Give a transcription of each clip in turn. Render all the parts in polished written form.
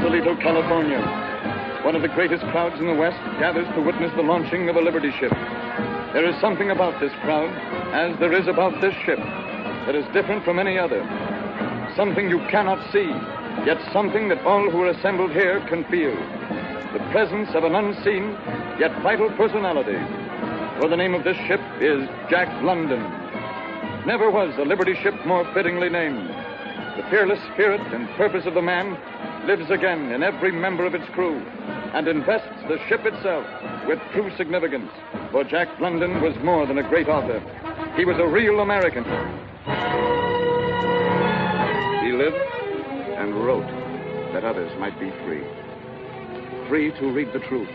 Sausalito, California. One of the greatest crowds in the West gathers to witness the launching of a Liberty ship. There is something about this crowd, as there is about this ship, that is different from any other. Something you cannot see, yet something that all who are assembled here can feel. The presence of an unseen, yet vital personality. For the name of this ship is Jack London. Never was a Liberty ship more fittingly named. The fearless spirit and purpose of the man lives again in every member of its crew and invests the ship itself with true significance. For Jack London was more than a great author. He was a real American. He lived and wrote that others might be free. Free to read the truth.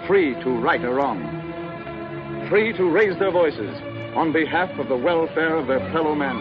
Free to right a wrong. Free to raise their voices on behalf of the welfare of their fellow men.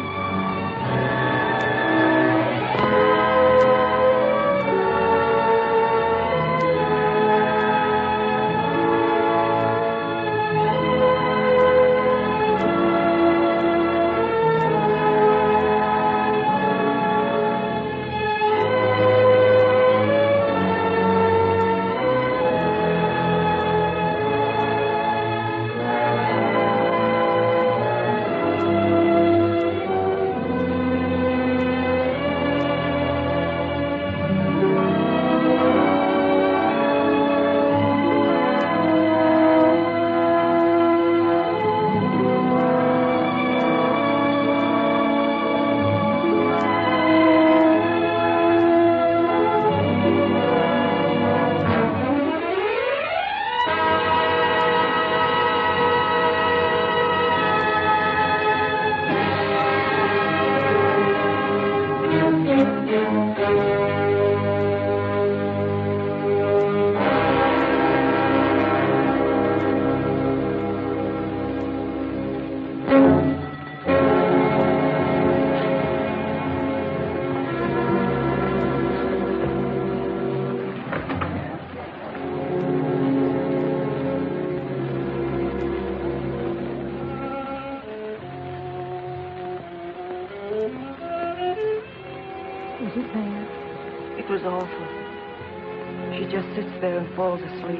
Falls asleep.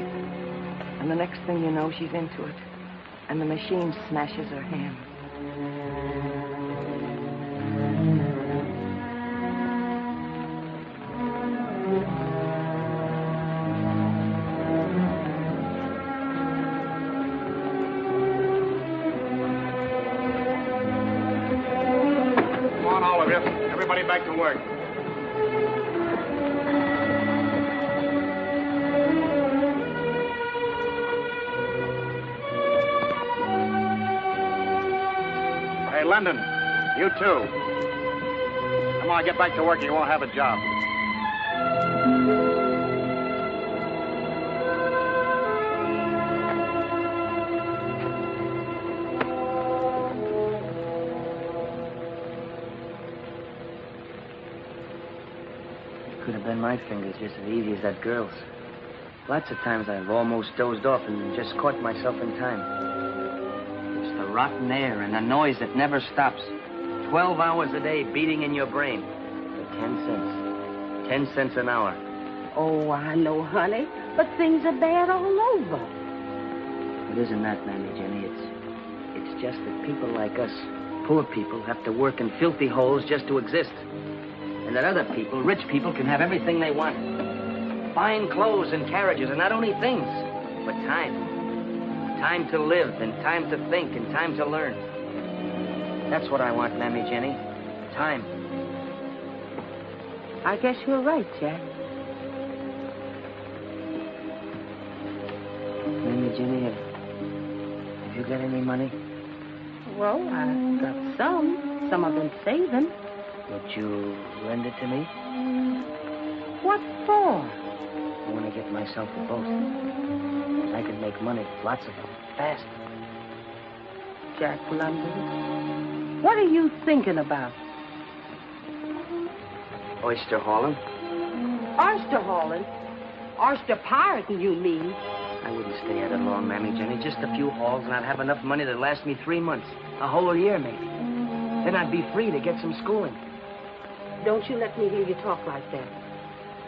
And the next thing you know, she's into it. And the machine smashes her hand. Come on, all of you. Everybody back to work. London, you too. Come on, get back to work or you won't have a job. It could have been my fingers just as easy as that girl's. Lots of times I've almost dozed off and just caught myself in time. Rotten air and a noise that never stops. 12 hours a day beating in your brain. For 10 cents. 10 cents an hour. Oh, I know, honey, but things are bad all over. It isn't that, Mammy Jenny. It's just that people like us, poor people, have to work in filthy holes just to exist. And that other people, rich people, can have everything they want. Fine clothes and carriages, and not only things, but time. Time to live, and time to think, and time to learn. That's what I want, Mammy Jenny. Time. I guess you're right, Jack. Mammy Jenny, have you got any money? Well, I've got some. Some of them saving. Would you lend it to me? What for? I want to get myself a boat. I can make money, lots of them, fast. Jack London, what are you thinking about? Oyster hauling. Oyster hauling? Oyster pirating, you mean? I wouldn't stay at it long, Mammy Jenny. Just a few hauls, and I'd have enough money to last me 3 months. A whole year, maybe. Then I'd be free to get some schooling. Don't you let me hear you talk like that.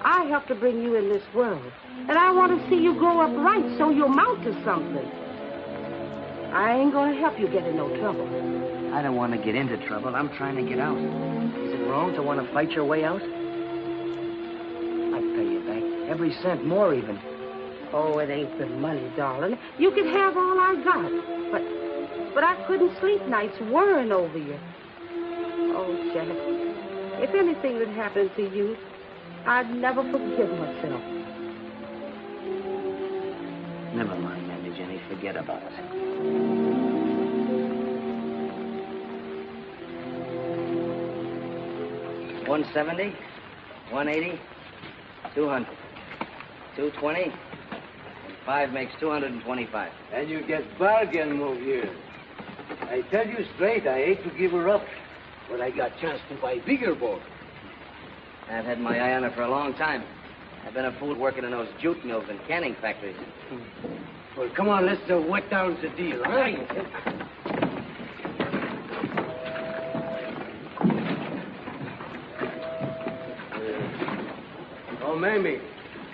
I helped to bring you in this world. And I want to see you grow up right so you'll mount to something. I ain't going to help you get in no trouble. I don't want to get into trouble. I'm trying to get out. Is it wrong to want to fight your way out? I'd pay you back. Every cent, more even. Oh, it ain't the money, darling. You can have all I got. But I couldn't sleep nights worrying over you. Oh, Jack, if anything would happen to you, I'd never forgive myself. Never mind, Mammy Jenny. Forget about it. $170, $180, $200, $220, and 5 makes $225. And you get bargain move here. I tell you straight, I hate to give her up, but I got chance to buy bigger boat. I've had my eye on her for a long time. I've been a fool working in those jute mills and canning factories. Well, come on, let's wet down the deal, huh? Oh, Mamie,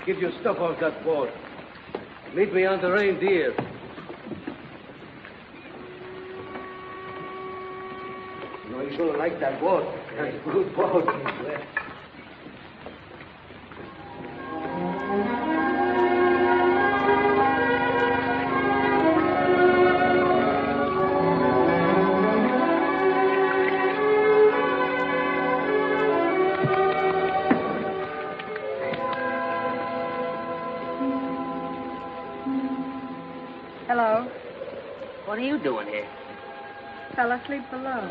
get your stuff off that boat. Meet me on the Reindeer. You know, you're gonna like that boat. That's a good boat. Hello. What are you doing here? Fell asleep below.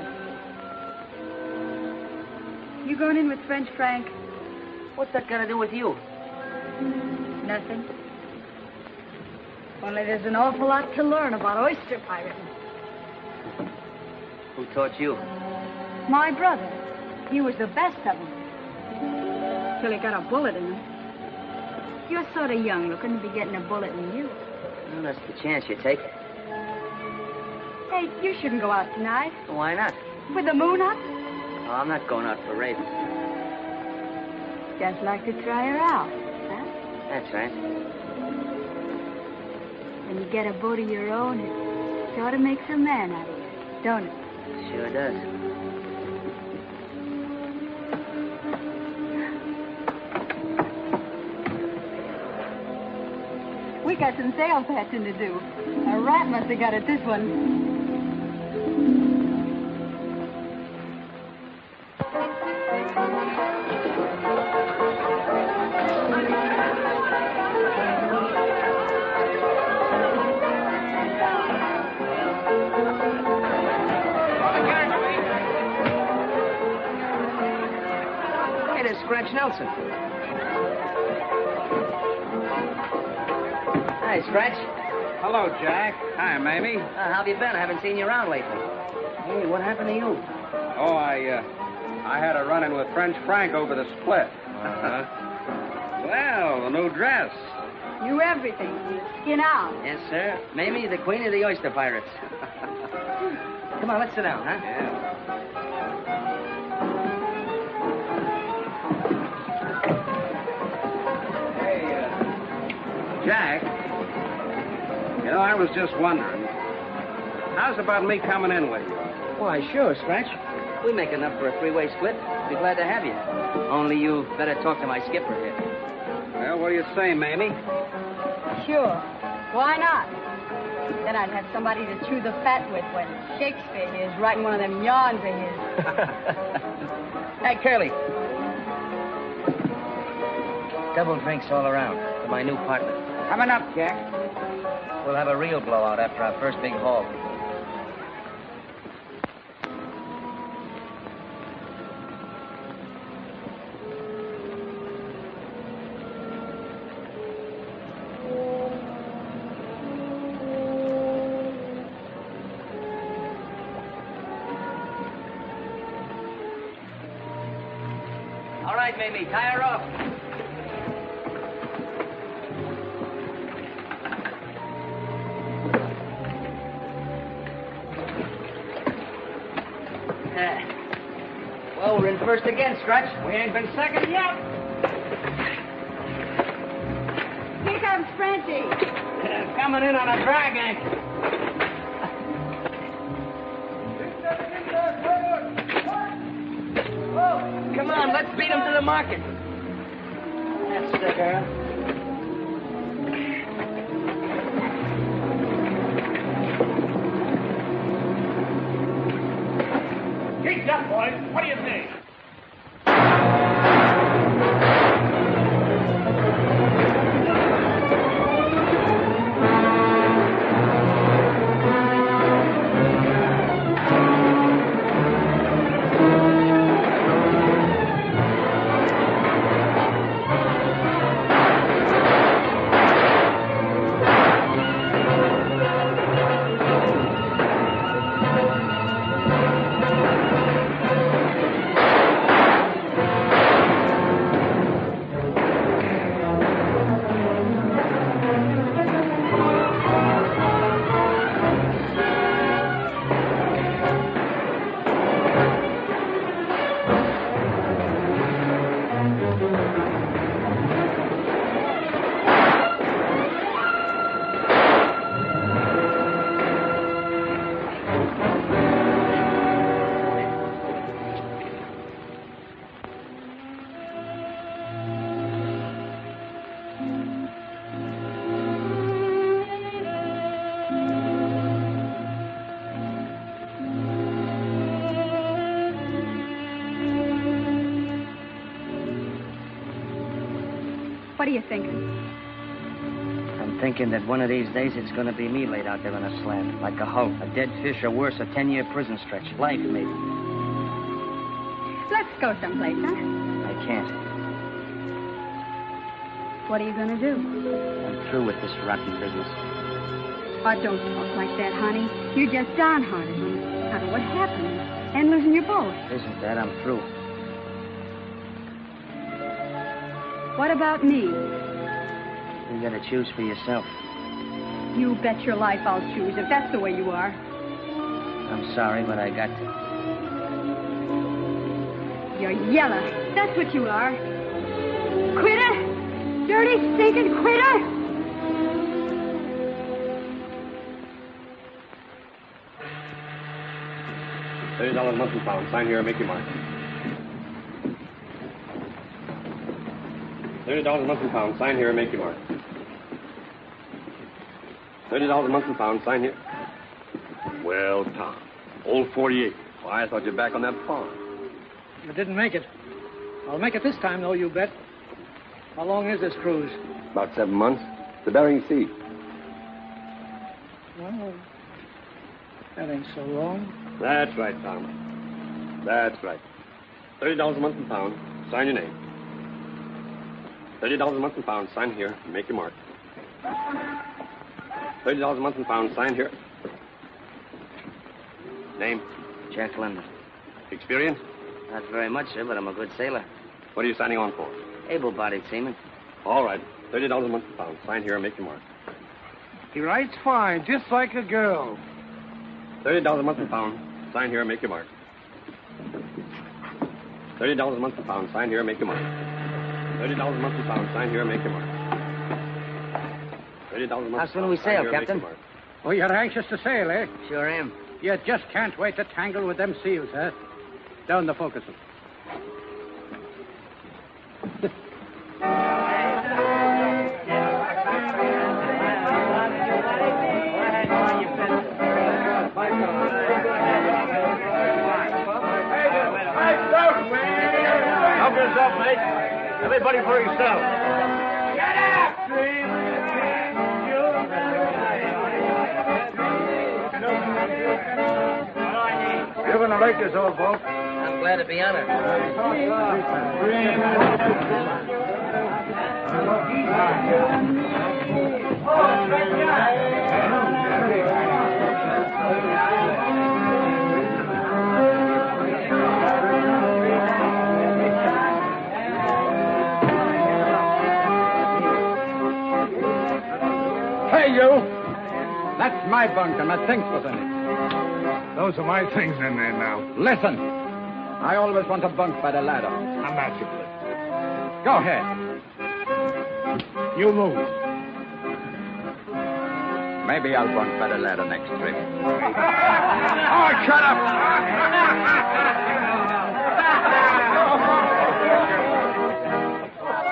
You going in with French Frank? What's that got to do with you? Nothing. Only there's an awful lot to learn about oyster pirating. Who taught you? My brother. He was the best of them. Till he got a bullet in him. You're sort of young looking to be getting a bullet in you. Well, that's the chance you take. Hey, you shouldn't go out tonight. Why not? With the moon up? Oh, I'm not going out for ravens. Just like to try her out, huh? That's right. When you get a boat of your own, it sort of makes a man out of you, don't it? Sure does. We got some sail patching to do. A rat must have got at this one. Hey, there's Scratch Nelson. Hi, Scratch. Hello, Jack. Hi, Mamie. How have you been? I haven't seen you around lately. Hey, what happened to you? Oh, I had a run-in with French Frank over the split. Well, the new dress. You everything. Skin out. Yes, sir. Mamie, the queen of the oyster pirates. Come on, let's sit down, huh? Yeah. Hey, Jack. You know, I was just wondering, how's about me coming in with you? Why, sure, Scratch. We make enough for a three-way split. Be glad to have you. Only you better talk to my skipper here. Well, what do you say, Mamie? Sure. Why not? Then I'd have somebody to chew the fat with when Shakespeare is writing one of them yarns of his. Hey, Curly. Double drinks all around for my new partner. Coming up, Jack. We'll have a real blowout after our first big haul. All right, Mamie, tie her off. Well, we're in first again, Scratch. We ain't been second yet. Here comes Frenchie. Coming in on a drag anchor. Come on, let's beat him to the market. That's the girl. Keep up, boys. What do you think? What are you thinking? I'm thinking that one of these days it's going to be me laid out there on a slab, like a hulk, a dead fish, or worse, a 10-year prison stretch. Life, maybe. Let's go someplace, huh? I can't. What are you going to do? I'm through with this rotten business. Oh, don't talk like that, honey. You're just downhearted on account of what happened and losing your boat. Isn't that? I'm through. What about me? You got to choose for yourself. You bet your life I'll choose if that's the way you are. I'm sorry, but I got to. You're yellow. That's what you are. Quitter! Dirty, stinking quitter! $30 a month and pound. Sign here and make your mark. $30 a month and pound. Sign here and make your mark. $30 a month and pound. Sign here. Well, Tom, old 48. Why, I thought you were back on that farm. You didn't make it. I'll make it this time, though, you bet. How long is this cruise? About 7 months. The Bering Sea. Well, that ain't so long. That's right, Tom. That's right. $30 a month and pound. Sign your name. $30 a month and pound. Sign here and make your mark. $30 a month and pound. Sign here. Name? Jack London. Experience? Not very much, sir, but I'm a good sailor. What are you signing on for? Able-bodied seaman. All right. $30 a month and pound. Sign here and make your mark. He writes fine, just like a girl. $30 a month and pound. Sign here and make your mark. $30 a month and pound. Sign here and make your mark. $30 a month and pound. Sign here and make your mark. $30 a month. How soon do we sail, Captain? Oh, you're anxious to sail, eh? Sure am. You just can't wait to tangle with them seals, huh? Down the forecastle. Help yourself, mate. Everybody for yourself. Get up! You're going to like this, old folks. I'm glad to be honored. Hey, you! That's my bunk, and my things was in it. Those are my things in there now. Listen, I always want a bunk by the ladder. I'm not your good. Go ahead. You move. Maybe I'll want better ladder next trip. Oh, shut up!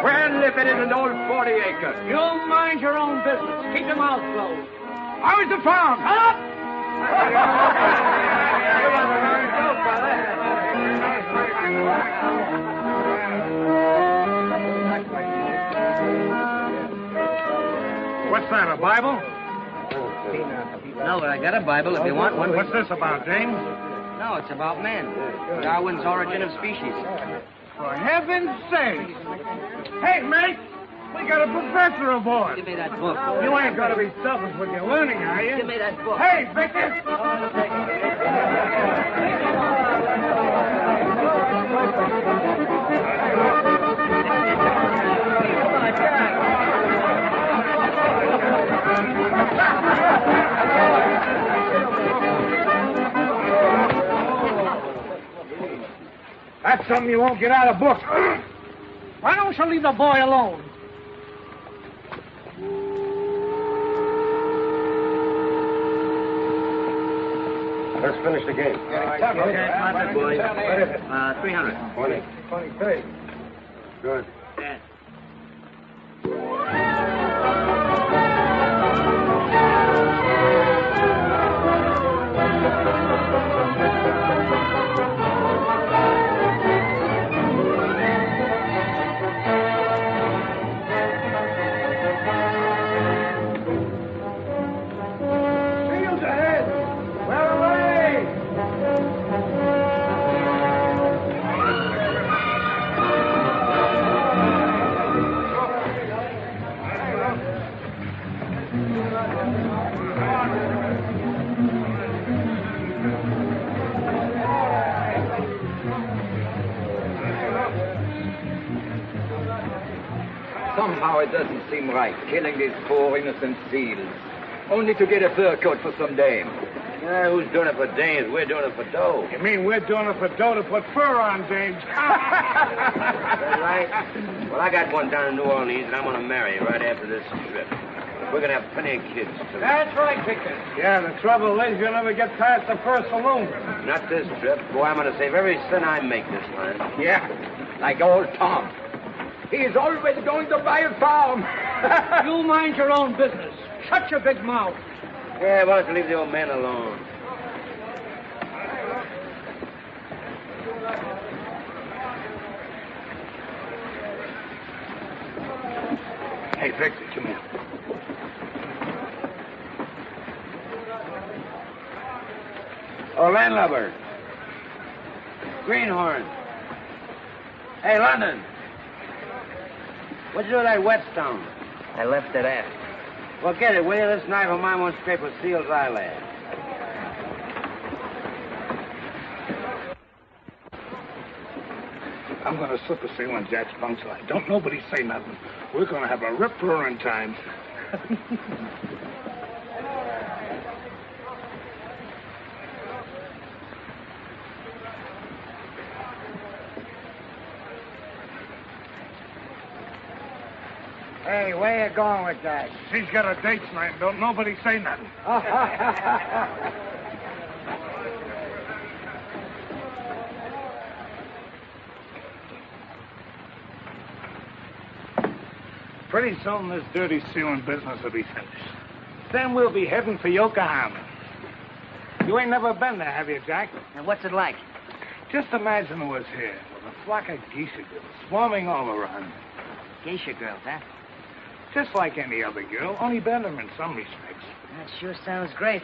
Well, if it isn't old 40 acres. You mind your own business. Keep your mouth closed. How is the farm? Up! What's that, a Bible? No, but I got a Bible if you want one. What's this about, James? No, it's about man. Darwin's Origin of Species. For heaven's sake! Hey, mate! We got a professor aboard! Give me that book. You ain't gonna be selfish with your learning, are you? Give me that book. Hey, Victor! That's something you won't get out of books. Why don't you leave the boy alone? Let's finish the game. Okay, contact, boys. 300. 20. Good. Yeah. Somehow it doesn't seem right, killing these poor innocent seals, only to get a fur coat for some dame. Yeah, who's doing it for dames? We're doing it for dough. You mean we're doing it for dough to put fur on, James? That right? Well, I got one down in New Orleans, and I'm going to marry right after this trip. We're going to have plenty of kids, too. That's right, Victor. Yeah, the trouble is you'll never get past the first saloon. Not this trip. Boy, I'm going to save every cent I make this time. Yeah, like old Tom. He's always going to buy a farm. You mind your own business. Shut your big mouth. Yeah, why don't you leave the old man alone? Hey, Victor, come here. Oh, landlubber. Greenhorn. Hey, London. What'd you do with that whetstone? I left it aft. Well, get it, will you? This knife of mine won't scrape a seal's eyelid. I'm going to slip a seal on Jack's bunk so don't nobody say nothing. We're going to have a rip-roaring time. Hey, where you going with that? She's got a date tonight. Don't nobody say nothing. Pretty soon this dirty sealing business will be finished. Then we'll be heading for Yokohama. You ain't never been there, have you, Jack? And what's it like? Just imagine it was here, with a flock of geisha girls swarming all around. Geisha girls, huh? Just like any other girl, only better in some respects. That sure sounds great.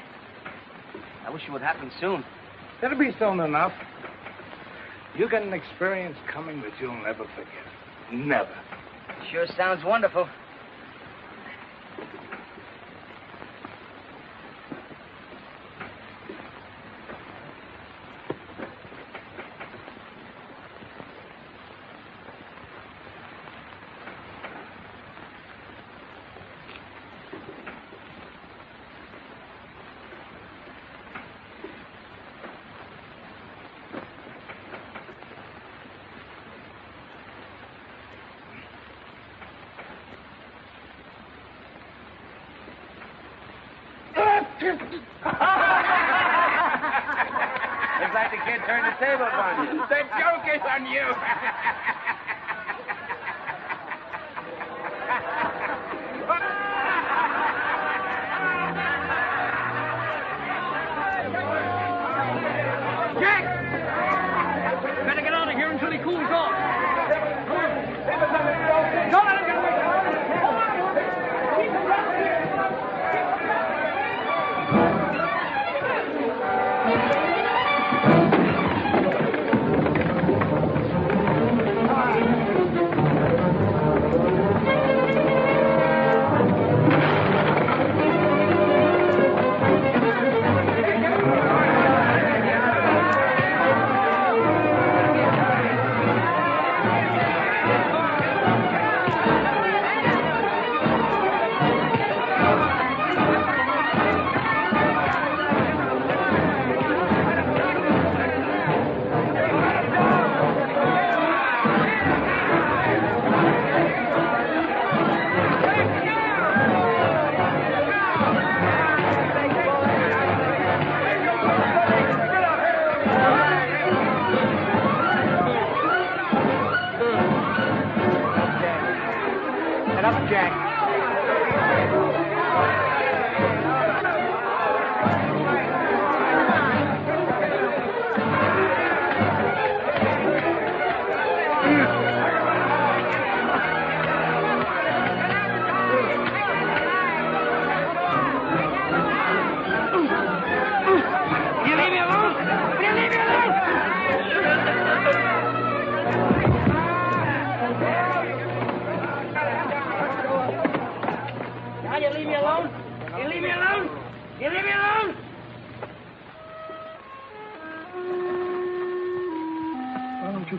I wish it would happen soon. That'll be soon enough. You get an experience coming that you'll never forget. Never. Sure sounds wonderful. Looks like the kid turned the tables on you. The joke is on you. Jack! Better get out of here until he cools off. Don't let him get away.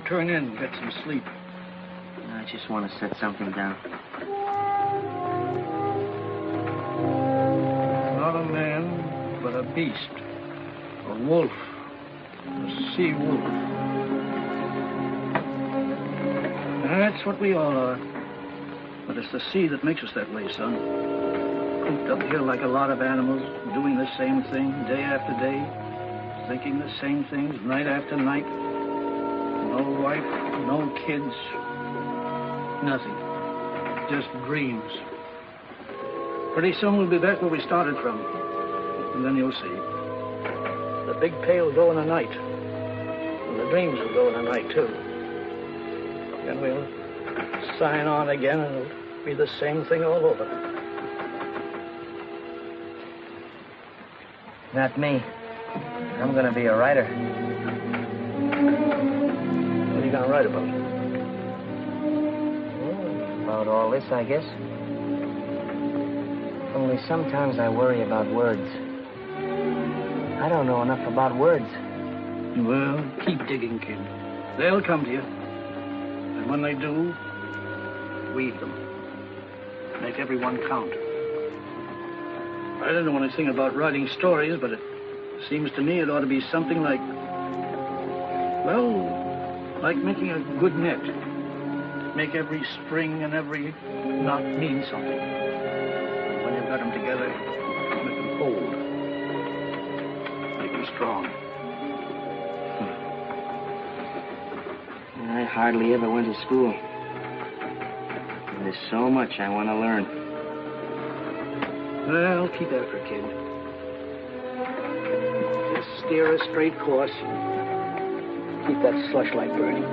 Turn in and get some sleep. I just want to set something down. Not a man, but a beast. A wolf. A sea wolf. That's what we all are. But it's the sea that makes us that way, son. Cooped up here like a lot of animals, doing the same thing day after day, thinking the same things night after night. No wife, no kids, nothing. Just dreams. Pretty soon we'll be back where we started from. And then you'll see. The big pail will go in the night. And the dreams will go in the night, too. Then we'll sign on again and it'll be the same thing all over. Not me. I'm going to be a writer. What are you going to write about? About all this, I guess. Only sometimes I worry about words. I don't know enough about words. Well, keep digging, kid. They'll come to you. And when they do, weave them. Make everyone count. I don't know anything about writing stories, but it seems to me it ought to be something like, well, like making a good net. Make every string and every knot mean something. And when you've got them together, make them hold. Make them strong. I hardly ever went to school. And there's so much I want to learn. Well, keep after it, kid. Just steer a straight course. Keep that slush light burning.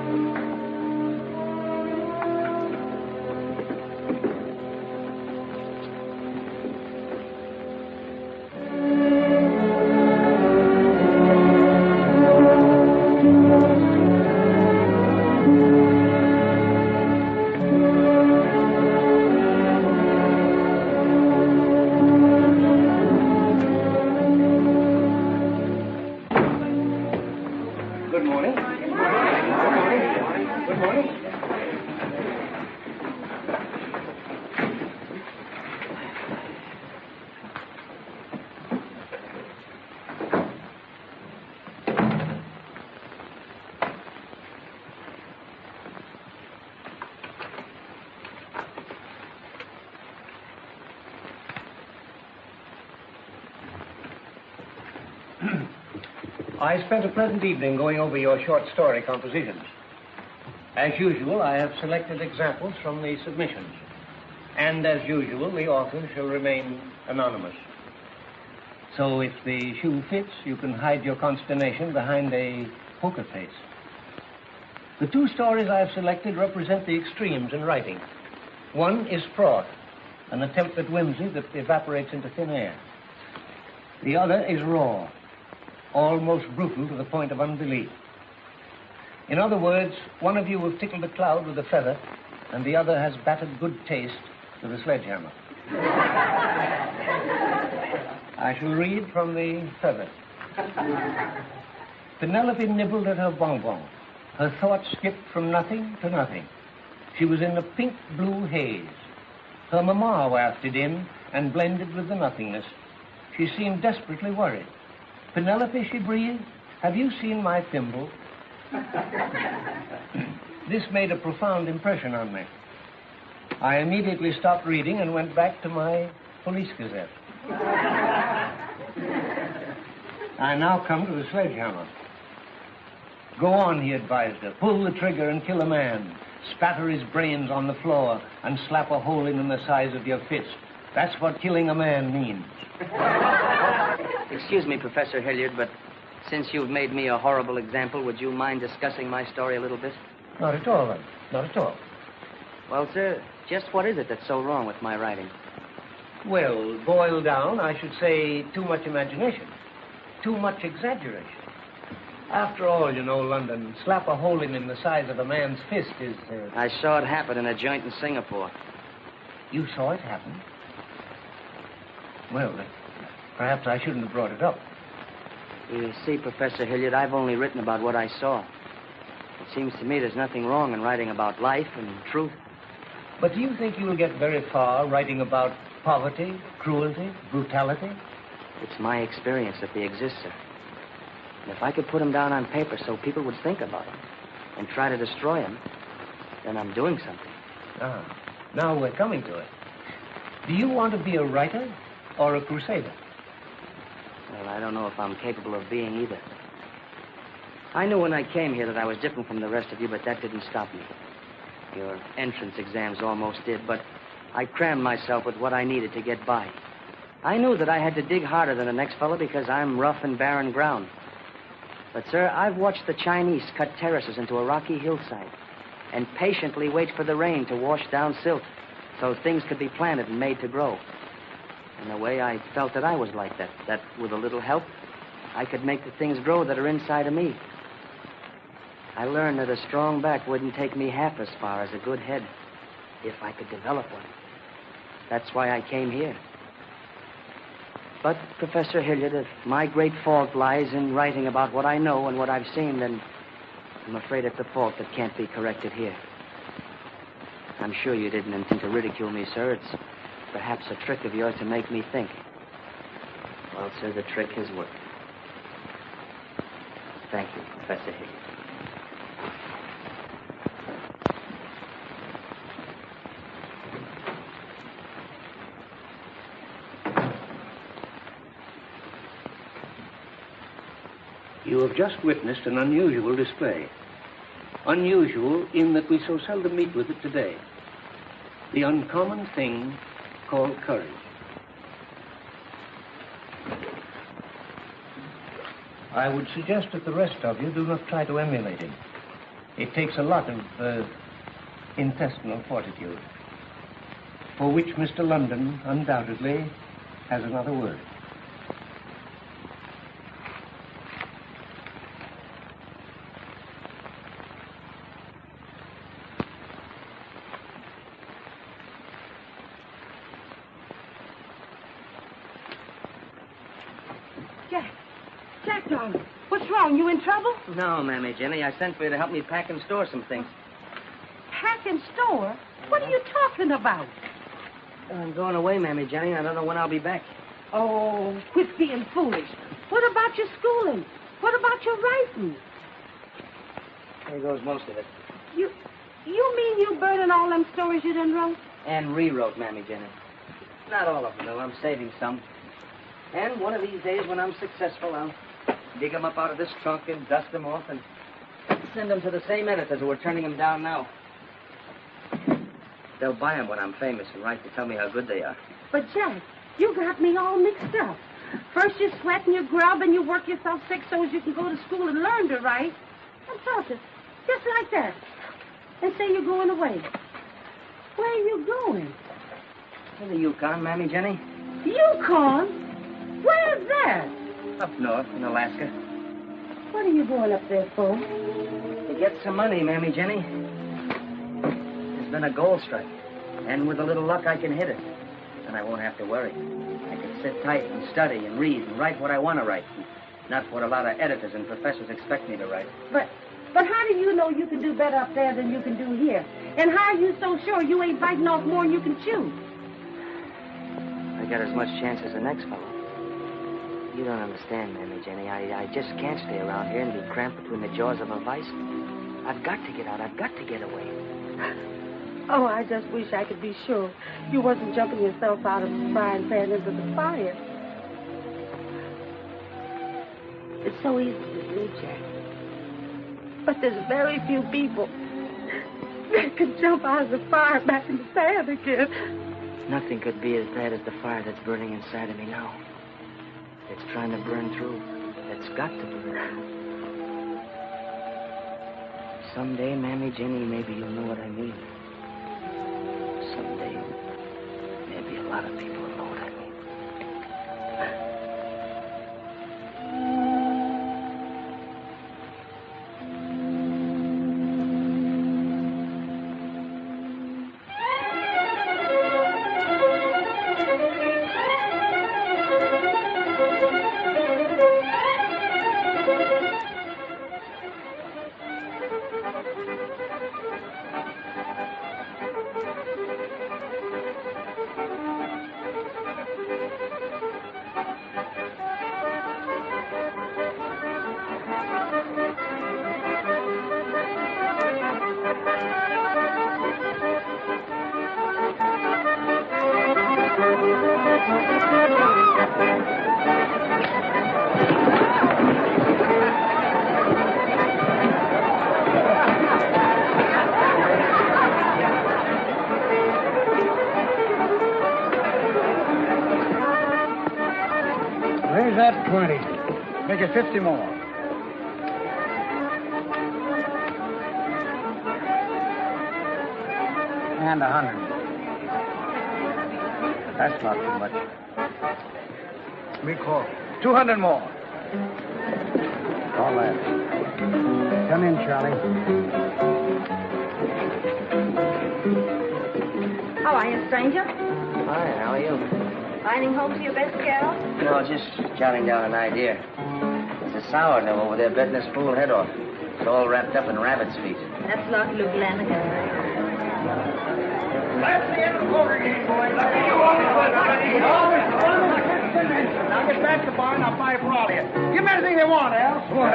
I spent a pleasant evening going over your short story compositions. As usual, I have selected examples from the submissions. And as usual, the author shall remain anonymous. So if the shoe fits, you can hide your consternation behind a poker face. The two stories I have selected represent the extremes in writing. One is fraud, an attempt at whimsy that evaporates into thin air. The other is raw, almost brutal to the point of unbelief. In other words, one of you will tickle the cloud with a feather, and the other has battered good taste with a sledgehammer. I shall read from the feather. Penelope nibbled at her bonbon. Her thoughts skipped from nothing to nothing. She was in a pink-blue haze. Her mamma wafted in and blended with the nothingness. She seemed desperately worried. Penelope, she breathed, have you seen my thimble? This made a profound impression on me. I immediately stopped reading and went back to my police gazette. I now come to the sledgehammer. Go on, he advised her. Pull the trigger and kill a man. Spatter his brains on the floor and slap a hole in the size of your fist. That's what killing a man means. Excuse me, Professor Hilliard, but since you've made me a horrible example, would you mind discussing my story a little bit? Not at all, then. Not at all. Well, sir, just what is it that's so wrong with my writing? Well, boiled down, I should say too much imagination. Too much exaggeration. After all, you know, London, slap a hole in the size of a man's fist is... I saw it happen in a joint in Singapore. You saw it happen? Well, perhaps I shouldn't have brought it up. You see, Professor Hilliard, I've only written about what I saw. It seems to me there's nothing wrong in writing about life and truth. But do you think you'll get very far writing about poverty, cruelty, brutality? It's my experience that they exist, sir. And if I could put them down on paper so people would think about them and try to destroy them, then I'm doing something. Ah, now we're coming to it. Do you want to be a writer or a crusader? Well, I don't know if I'm capable of being either. I knew when I came here that I was different from the rest of you, but that didn't stop me. Your entrance exams almost did, but I crammed myself with what I needed to get by. I knew that I had to dig harder than the next fellow because I'm rough and barren ground. But, sir, I've watched the Chinese cut terraces into a rocky hillside and patiently wait for the rain to wash down silt so things could be planted and made to grow. In a way, I felt that I was like that with a little help, I could make the things grow that are inside of me. I learned that a strong back wouldn't take me half as far as a good head if I could develop one. That's why I came here. But, Professor Hilliard, if my great fault lies in writing about what I know and what I've seen, then I'm afraid it's a fault that can't be corrected here. I'm sure you didn't intend to ridicule me, sir. It's perhaps a trick of yours to make me think. Well, sir, the trick has worked. Thank you, Professor Hilliard. You have just witnessed an unusual display. Unusual in that we so seldom meet with it today. The uncommon thing called courage. I would suggest that the rest of you do not try to emulate him. It takes a lot of intestinal fortitude, for which Mr. London undoubtedly has another word. Jack, darling, what's wrong? You in trouble? No, Mammy Jenny. I sent for you to help me pack and store some things. Pack and store? What are you talking about? I'm going away, Mammy Jenny. I don't know when I'll be back. Oh, quit being foolish. What about your schooling? What about your writing? There goes most of it. You mean you burning all them stories you done wrote? And rewrote, Mammy Jenny. Not all of them, though. I'm saving some. And one of these days, when I'm successful, I'll dig them up out of this trunk and dust them off and send them to the same editors who are turning them down now. They'll buy them when I'm famous and write to tell me how good they are. But, Jack, you got me all mixed up. First you sweat and you grub and you work yourself sick so as you can go to school and learn to write. And talk just like that. And say you're going away. Where are you going? To the Yukon, Mammy Jenny. Yukon? Where's that? Up north in Alaska. What are you going up there for? To get some money, Mammy Jenny. There's been a gold strike. And with a little luck, I can hit it. And I won't have to worry. I can sit tight and study and read and write what I want to write. Not what a lot of editors and professors expect me to write. But how do you know you can do better up there than you can do here? And how are you so sure you ain't biting off more than you can chew? I got as much chance as the next fellow. You don't understand, Mammy Jenny. I just can't stay around here and be cramped between the jaws of a vice. I've got to get out. I've got to get away. Oh, I just wish I could be sure you wasn't jumping yourself out of the frying pan into the fire. It's so easy to do, Jack. But there's very few people that can jump out of the fire back in the pan again. Nothing could be as bad as the fire that's burning inside of me now. It's trying to burn through. It's got to burn through. Someday, Mammy Jenny, maybe you'll know what I mean. Someday, maybe a lot of people will know what I mean. Raise that 20. Make it 50 more. And 100. That's not too much. We call 200 more. All that. Come in, Charlie. How are you, stranger? Hi, how are you? Finding home to your best gal? No, just jotting down an idea. There's a sourdough over there betting his fool head off. It's all wrapped up in rabbit's feet. That's not Luke Lanigan. That's the end of the poker game, boys. Now get back to the bar and I'll buy it for all of you. Give them anything they want, Al. Come on,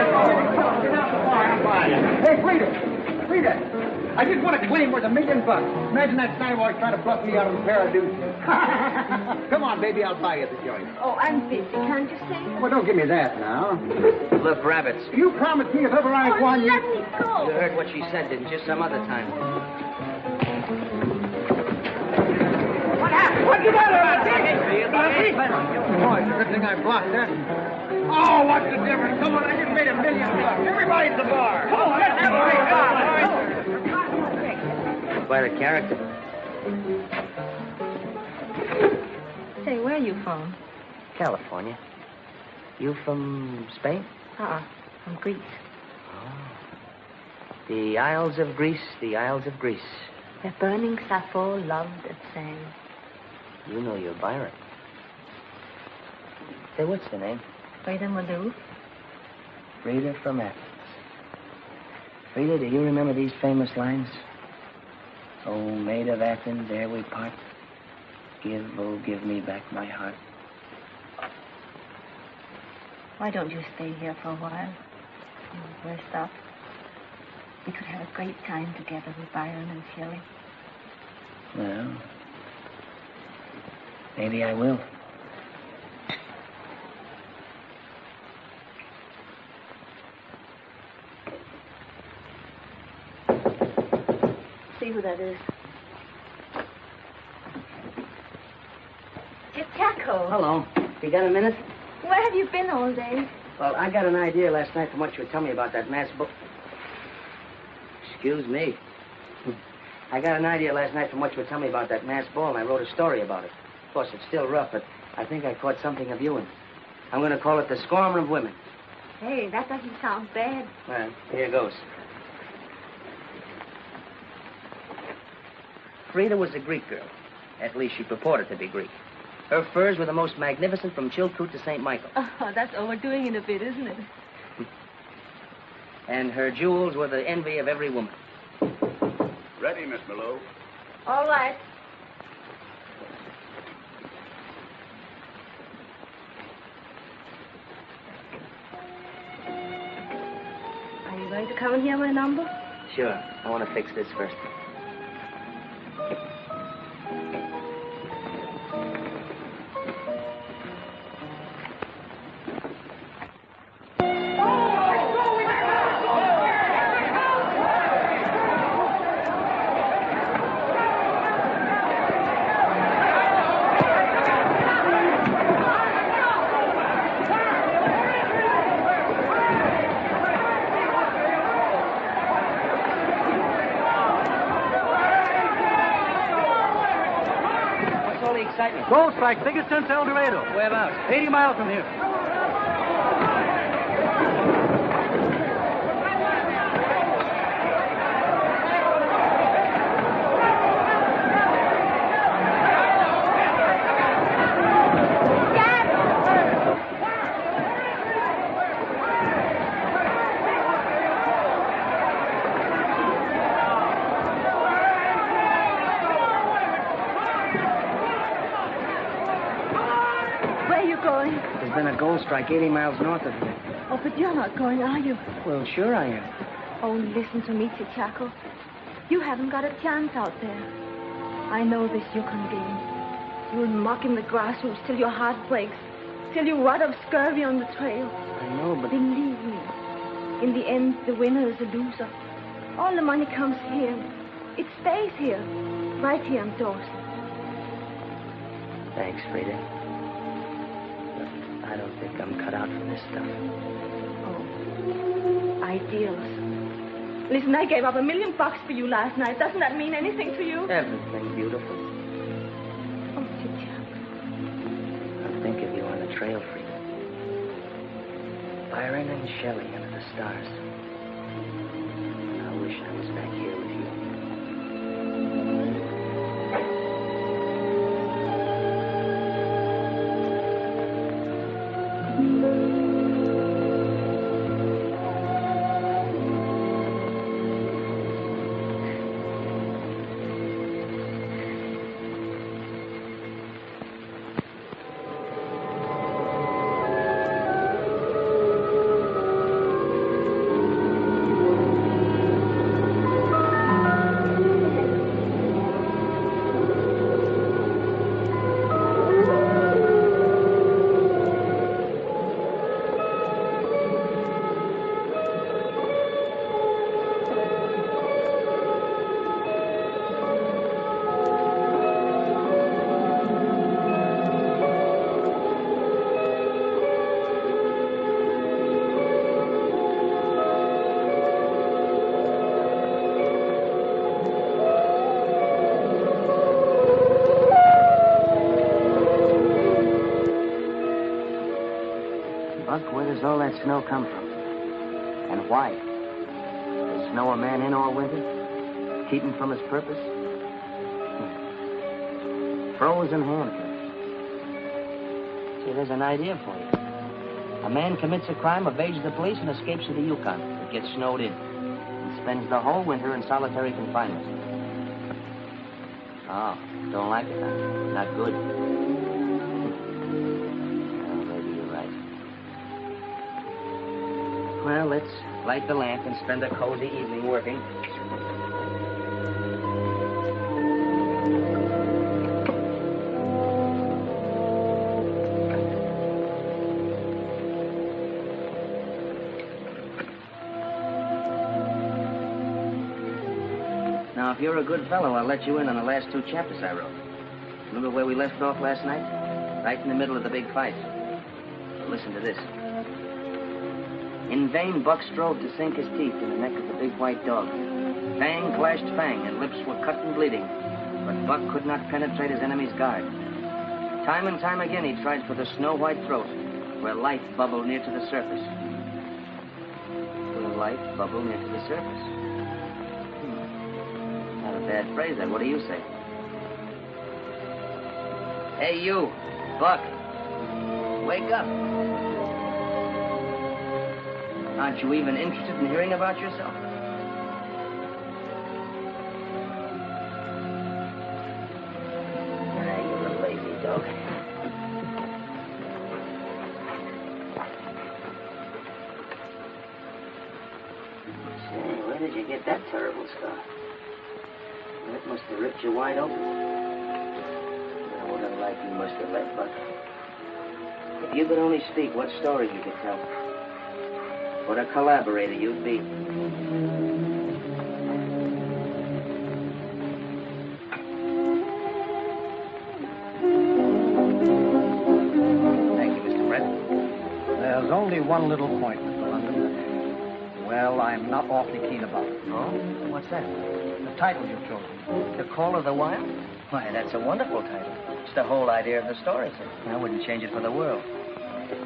get out the bar and I'll buy it. Hey, Frida. I just want to claim worth $1 million. Imagine that Cyborg trying to bluff me out of a pair of deuces. Come on, baby, I'll buy you the joint. Oh, I'm busy. Can't you say? Well, don't give me that now. Look, rabbits. You promised me if ever I won you... let me go. You heard what she said, didn't you? Some other time. What happened? What'd you do? Oh, it's a good thing I blocked that. Oh, what's the difference? Come on, I just made $1 million. Everybody's the bar. Come on, let's have a Quite a character. Say, where are you from? California. You from Spain? From Greece. Oh. The Isles of Greece, the Isles of Greece. Where burning Sappho loved and sang. You know your Byron. Say, what's the name? Frida Malou. Frida from Athens. Frida, do you remember these famous lines? Oh, maid of Athens, ere we part, give, oh, give me back my heart. Why don't you stay here for a while? Rest up. We could have a great time together with Byron and Shelley. Well, maybe I will. see who that is. It's Chaco. Hello. You got a minute? Where have you been all day? Well, I got an idea last night from what you were telling me about that mass book. Excuse me. I got an idea last night from what you were telling me about that mass ball, and I wrote a story about it. Of course, it's still rough, but I think I caught something of you in it. I'm going to call it The Scorn of Women. Hey, that doesn't sound bad. Well, here goes. Frida was a Greek girl. At least she purported to be Greek. Her furs were the most magnificent from Chilkoot to St. Michael. Oh, that's overdoing it a bit, isn't it? And her jewels were the envy of every woman. Ready, Miss Malou. All right. Are you going to come and hear my number? Sure. I want to fix this first. Gold strike, biggest since El Dorado. Whereabouts? 80 miles from here. There's been a gold strike 80 miles north of here. Oh, but you're not going, are you? Well, sure I am. Oh, listen to me, Chaco. You haven't got a chance out there. I know this Yukon game. You'll muck in the grassroots till your heart breaks, till you rot of scurvy on the trail. I know, but... Believe me, in the end, the winner is the loser. All the money comes here. It stays here, right here in Dawson. Thanks, Frida. I don't think I'm cut out for this stuff. Oh, ideals. Listen, I gave up $1 million for you last night. Doesn't that mean anything to you? Everything beautiful. Oh, Chaco. I'll think of you on the trail, Frida. Byron and Shelley under the stars. I wish I was back here with you. All that snow come from? And why? Does snow a man in all winter? Keep him from his purpose? Frozen handcuffs. See, there's an idea for you. A man commits a crime, evades the police, and escapes to the Yukon. But gets snowed in. And spends the whole winter in solitary confinement. Oh, don't like it, huh? Not good. Well, let's light the lamp and spend a cozy evening working. Now, if you're a good fellow, I'll let you in on the last 2 chapters I wrote. Remember where we left off last night? Right in the middle of the big fight. Listen to this. In vain, Buck strove to sink his teeth in the neck of the big white dog. Fang clashed fang, and lips were cut and bleeding. But Buck could not penetrate his enemy's guard. Time and time again, he tried for the snow-white throat, where life bubbled near to the surface. Where life bubbled near to the surface. Not a bad phrase, that. What do you say? Hey, you, Buck. Wake up. Aren't you even interested in hearing about yourself? You're a lazy dog. Say, where did you get that terrible scar? That must have ripped you wide open. Now, what a life you must have led, Buck. If you could only speak, what story you could tell. What a collaborator you'd be. Thank you, Mr. Brett. There's only one little point, Mr. London. Well, I'm not awfully keen about it. Oh? What's that? The title you've chosen. The Call of the Wild? Why, that's a wonderful title. It's the whole idea of the story, sir. I wouldn't change it for the world.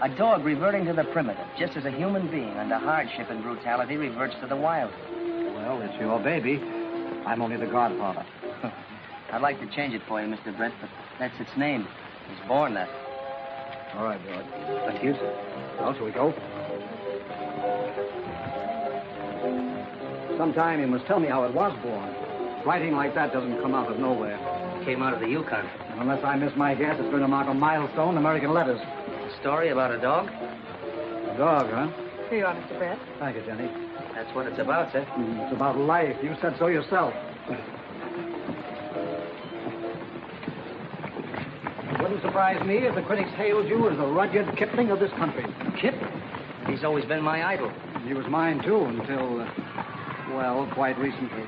A dog reverting to the primitive, just as a human being under hardship and brutality reverts to the wild. Well, it's your baby. I'm only the godfather. I'd like to change it for you, Mr. Brett, but that's its name. It was born that. All right, George. Thank you, sir. Well, shall we go? Sometime you must tell me how it was born. Writing like that doesn't come out of nowhere. It came out of the Yukon. And unless I miss my guess, it's going to mark a milestone in American letters. A story about a dog? A dog, huh? Here you are, Mr. Brett. Thank you, Jenny. That's what it's about, sir. It's about life. You said so yourself. It wouldn't surprise me if the critics hailed you as the Rudyard Kipling of this country. Kip? He's always been my idol. He was mine, too, until, well, quite recently.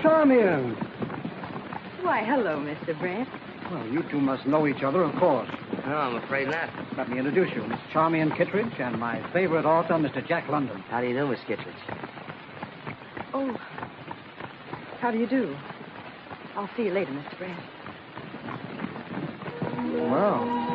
Charmian! Why, hello, Mr. Brett. Well, you two must know each other, of course. No, I'm afraid not. Let me introduce you. Miss Charmian Kittredge and my favorite author, Mr. Jack London. How do you do, Miss Kittredge? Oh, how do you do? I'll see you later, Mr. Brett. Well.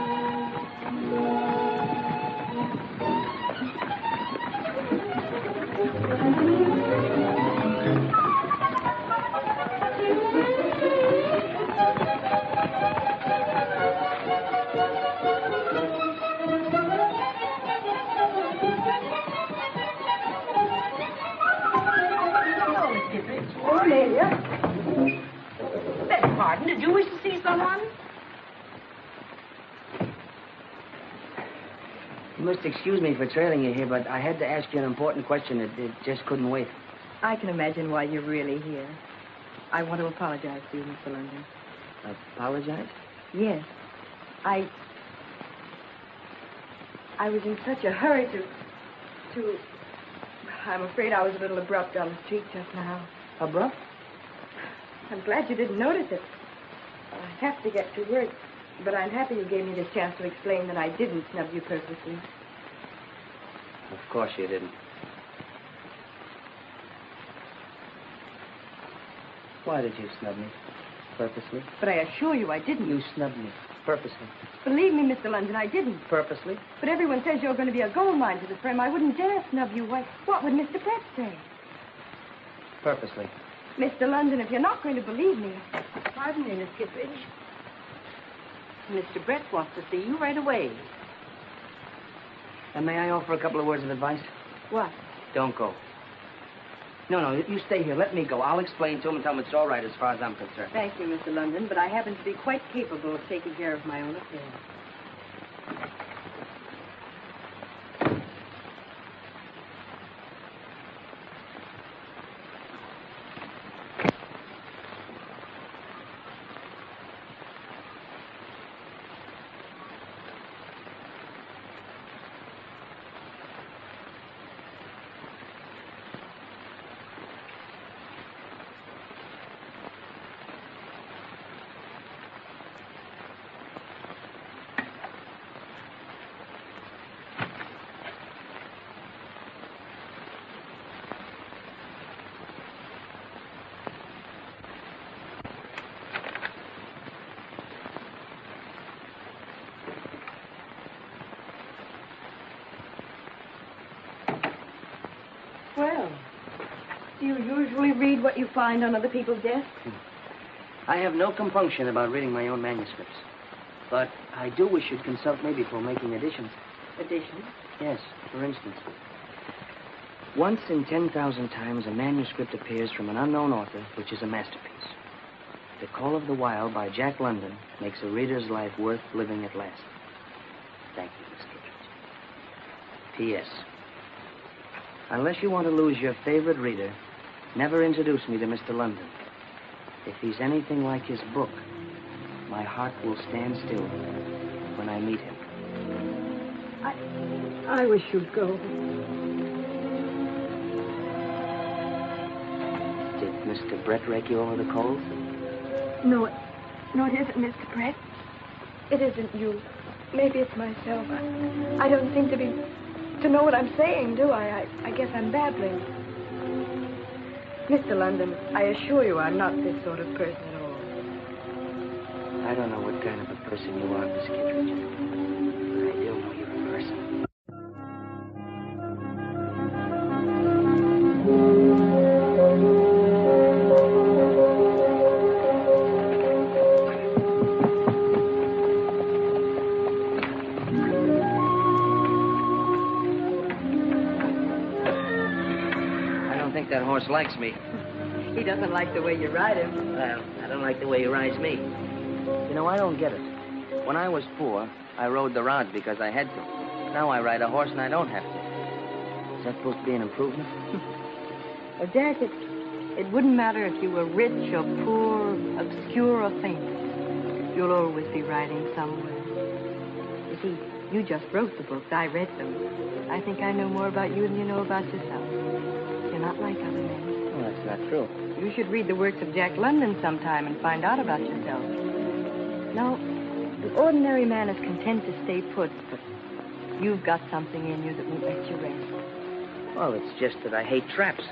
Pardon, did you wish to see someone? You must excuse me for trailing you here, but I had to ask you an important question. It just couldn't wait. I can imagine why you're really here. I want to apologize to you, Mr. London. Apologize? Yes. I was in such a hurry to... I'm afraid I was a little abrupt on the street just now. Abrupt? I'm glad you didn't notice it. I have to get to work, but I'm happy you gave me this chance to explain that I didn't snub you purposely. Of course you didn't. Why did you snub me? Purposely? But I assure you I didn't. You snubbed me. Purposely. Believe me, Mr. London, I didn't. Purposely? But everyone says you're going to be a gold mine to the firm. I wouldn't dare snub you. Why, what would Mr. Brett say? Purposely. Mr. London, if you're not going to believe me... Pardon me, Miss Kittredge. Mr. Brett wants to see you right away. And may I offer a couple of words of advice? What? Don't go. No, you stay here. Let me go. I'll explain to him and tell him it's all right as far as I'm concerned. Thank you, Mr. London, but I happen to be quite capable of taking care of my own affairs. you usually read what you find on other people's desks? I have no compunction about reading my own manuscripts. But I do wish you'd consult me before making additions. Additions? Yes, for instance. Once in 10,000 times, a manuscript appears from an unknown author, which is a masterpiece. The Call of the Wild by Jack London makes a reader's life worth living at last. Thank you, Miss Kittredge. P.S. Unless you want to lose your favorite reader, never introduce me to Mr. London. If he's anything like his book, my heart will stand still when I meet him. I wish you'd go. Did Mr. Brett rake you over the coals? No, it isn't, Mr. Brett. It isn't you. Maybe it's myself. I don't seem to know what I'm saying, do I? I guess I'm babbling. Mr. London, I assure you I'm not this sort of person at all. I don't know what kind of a person you are, Miss Kittredge. But I do know you're a person. That horse likes me. He doesn't like the way you ride him. Well, I don't like the way he rides me. You know, I don't get it. When I was poor, I rode the rods because I had to. Now I ride a horse and I don't have to. Is that supposed to be an improvement? Well, Jack, it wouldn't matter if you were rich or poor, obscure or famous. You'll always be riding somewhere. You see, you just wrote the books. I read them. I think I know more about you than you know about yourself. You're not like other men. Well, that's not true. You should read the works of Jack London sometime and find out about yourself. No, the ordinary man is content to stay put, but you've got something in you that won't let you rest. Well, it's just that I hate traps.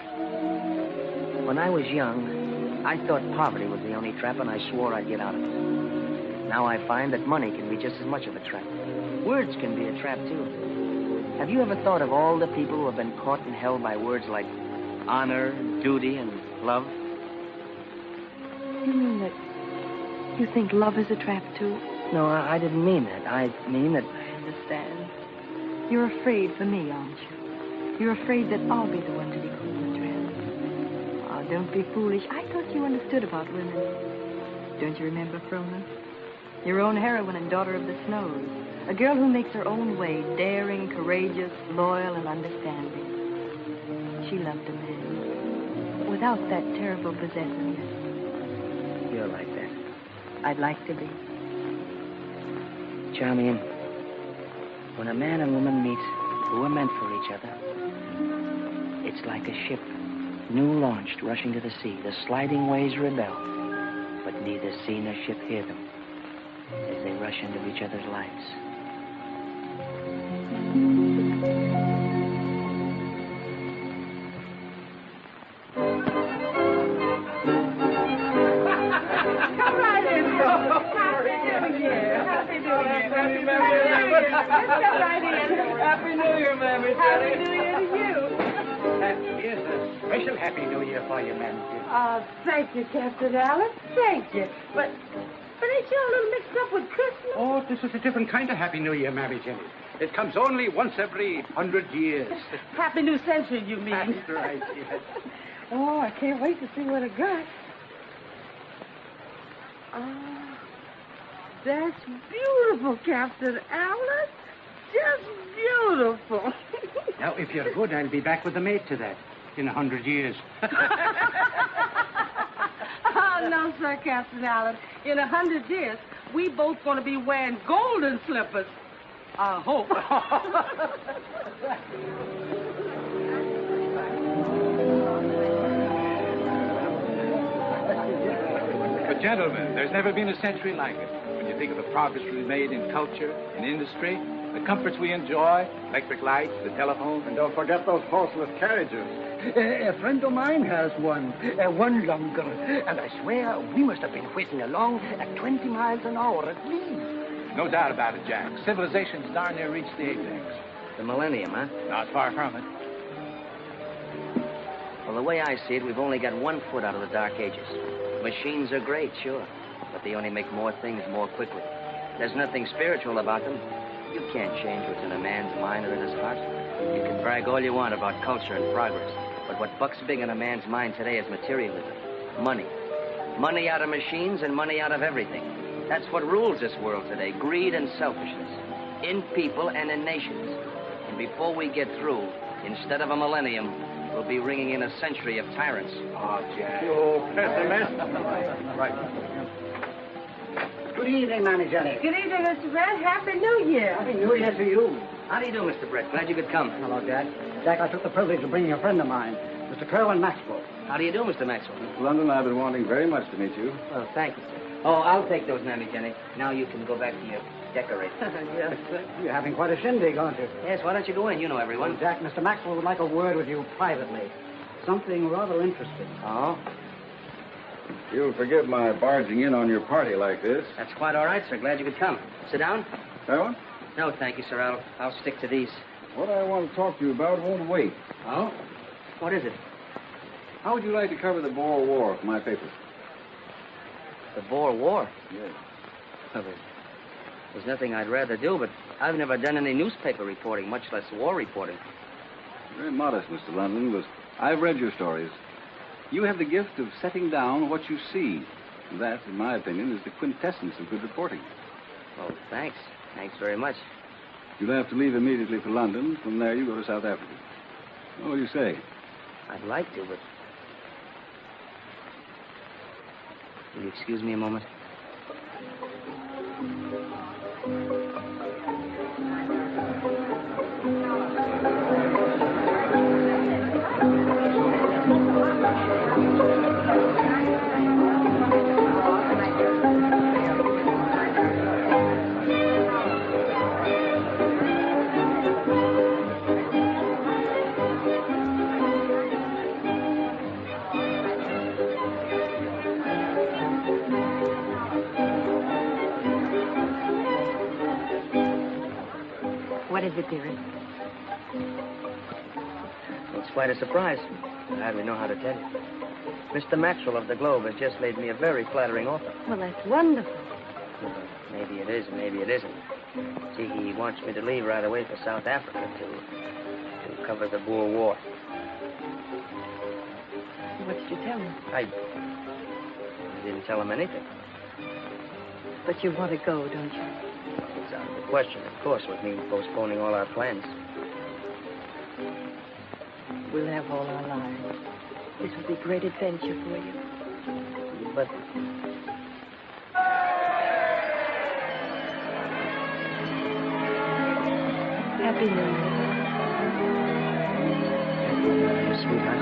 When I was young, I thought poverty was the only trap, and I swore I'd get out of it. Now I find that money can be just as much of a trap. Words can be a trap, too. Have you ever thought of all the people who have been caught and held by words like honor, duty, and love? You mean that you think love is a trap, too? No, I didn't mean that. I mean that... I understand. You're afraid for me, aren't you? You're afraid that I'll be the one to be caught in a trap. Oh, don't be foolish. I thought you understood about women. Don't you remember Frohman? Your own heroine and daughter of the snows. A girl who makes her own way, daring, courageous, loyal, and understanding. She loved a man without that terrible possessiveness. You're like that. I'd like to be. Charmian, when a man and woman meet who are meant for each other, it's like a ship, new launched, rushing to the sea. The sliding waves rebel, but neither sea nor ship hear them as they rush into each other's lives. Happy New Year, Mammy. Happy New Year to you. Here's a special Happy New Year for you, Mammy. Oh, thank you, Captain Allen. Thank you. But ain't you a little mixed up with Christmas? Oh, this is a different kind of Happy New Year, Mammy Jenny. It comes only once every 100 years. Happy New Century, you mean? That's right, yes. Oh, I can't wait to see what I got. Oh, that's beautiful, Captain Allen. Just beautiful. Now, if you're good, I'll be back with the mate to that in 100 years. Oh, no, sir, Captain Allen. In 100 years, we both going to be wearing golden slippers. I hope. But, gentlemen, there's never been a century like it. When you think of the progress we've made in culture, in industry, the comforts we enjoy, electric lights, the telephone. And don't forget those horseless carriages. A friend of mine has one longer. And I swear we must have been whizzing along at 20 miles an hour at least. No doubt about it, Jack. Civilization's darn near reached the apex. The millennium, huh? Not far from it. Well, the way I see it, we've only got 1 foot out of the Dark Ages. Machines are great, sure, but they only make more things more quickly. There's nothing spiritual about them. You can't change what's in a man's mind or in his heart. You can brag all you want about culture and progress, but what bucks big in a man's mind today is materialism. Money. Money out of machines and money out of everything. That's what rules this world today, greed and selfishness, in people and in nations. And before we get through, instead of a millennium, we'll be ringing in a century of tyrants. Oh, Jack. You pessimist. Right. Good evening, Mammy Jenny. Good evening, Mr. Brett. Happy New Year. Happy New Year to you. How do you do, Mr. Brett? Glad you could come. Hello, Jack. Jack, I took the privilege of bringing a friend of mine, Mr. Kerwin Maxwell. How do you do, Mr. Maxwell? Mr. London, I've been wanting very much to meet you. Well, thank you. Oh, I'll take those, Mammy Jenny. Now you can go back to your decorating. Yes. You're having quite a shindig, aren't you? Yes, why don't you go in? You know everyone. Well, Jack, Mr. Maxwell would like a word with you privately. Something rather interesting. Oh? You'll forgive my barging in on your party like this. That's quite all right, sir. Glad you could come. Sit down. That one? No, thank you, sir. I'll stick to these. What I want to talk to you about won't wait. Oh? What is it? How would you like to cover the Boer War for my paper? The Boer War? Yes. Well, there's nothing I'd rather do, but I've never done any newspaper reporting, much less war reporting. Very modest, Mr. London, but I've read your stories. You have the gift of setting down what you see. That, in my opinion, is the quintessence of good reporting. Oh, thanks. Thanks very much. You'll have to leave immediately for London. From there, you go to South Africa. What do you say? I'd like to, but... Will you excuse me a moment? What is it, dearest? It's quite a surprise. I hardly know how to tell you. Mr. Maxwell of the Globe has just made me a very flattering offer. Well, that's wonderful. Maybe it is, maybe it isn't. See, he wants me to leave right away for South Africa to cover the Boer War. What did you tell him? I didn't tell him anything. But you want to go, don't you? It's out of the question, of course, with me postponing all our plans. We'll have all our lives. This will be a great adventure for you. But... Happy New Year. Sweetheart.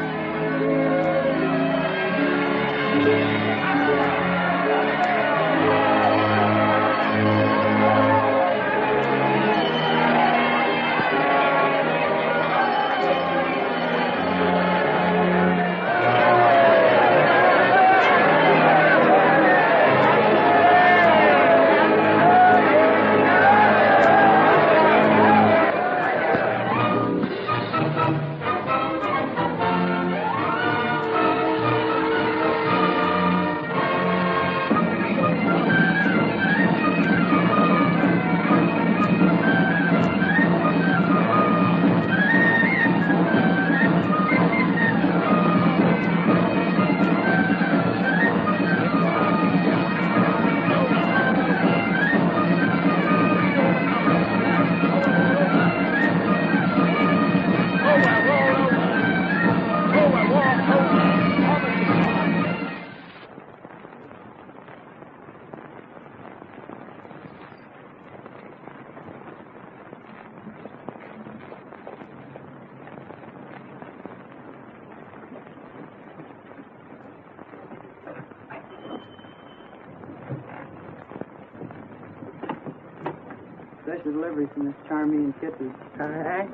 Special delivery from Miss Charmy and Kitty. All right.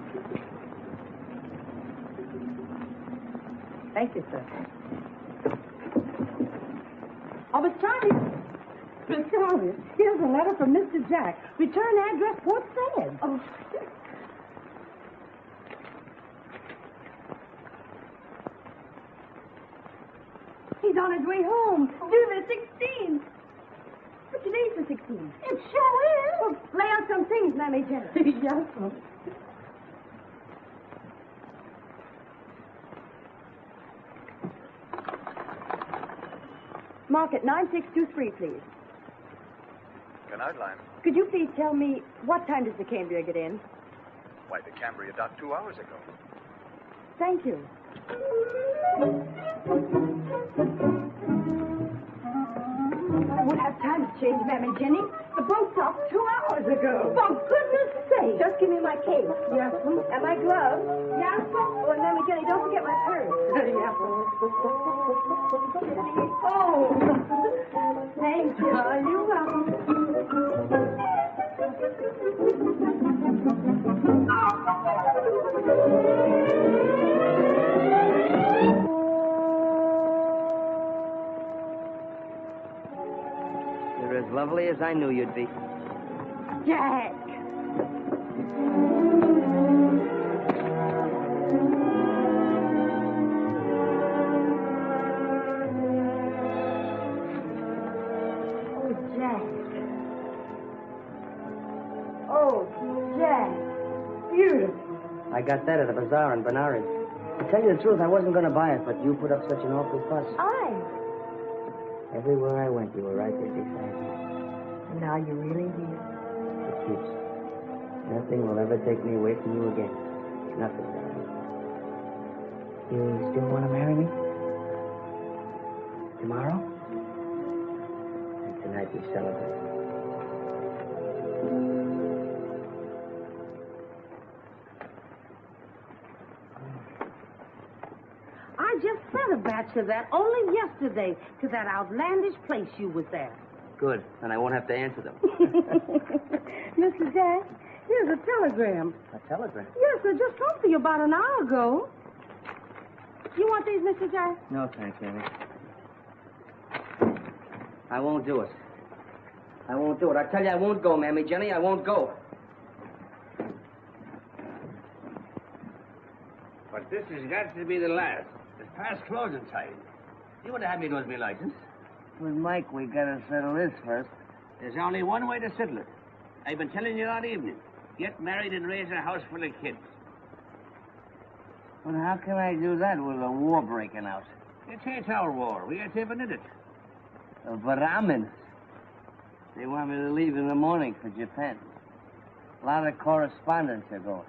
Thank you, sir. Oh, Miss Charmy. Miss Charmy, here's a letter from Mr. Jack. Return address, Port Said. Oh. He's on his way home. Do the 16. But today's the 16th. It sure is. Well, lay out some things, Mammy Jenny. Yes, sir. Mark it 9623, please. An outline. Could you please tell me what time does the Cambria get in? Why, the Cambria docked 2 hours ago. Thank you. I won't have time to change, Mammy Jenny. The boat docked 2 hours ago. For goodness sake. Just give me my cape. Yes, sir. And my gloves. Yes, sir. Oh, and Mammy Jenny, don't forget my purse. Yes, sir. Oh. Thank you. You're welcome. You're as lovely as I knew you'd be. Jack. Oh, Jack. Beautiful. I got that at a bazaar in Benares. To tell you the truth, I wasn't going to buy it, but you put up such an awful fuss. Everywhere I went, you were right there beside me. And now you're really here. It keeps. Nothing will ever take me away from you again. Nothing, darling. You still want to marry me? Tomorrow? And tonight we celebrate. I just sent a batch of that only yesterday to that outlandish place you was at. Good, and I won't have to answer them. Mr. Jack, here's a telegram. A telegram? Yes, I just come for you about an hour ago. You want these, Mr. Jack? No, thanks, Amy. I won't do it. I won't do it. I tell you, I won't go, Mammy Jenny. I won't go. But this has got to be the last. It's past closing time. You would have had me lose my license. With Mike, we gotta settle this first. There's only one way to settle it. I've been telling you all evening. Get married and raise a house full of kids. Well, how can I do that with a war breaking out? It ain't our war. We ain't even in it. The Brahmins. They want me to leave in the morning for Japan. A lot of correspondents are going.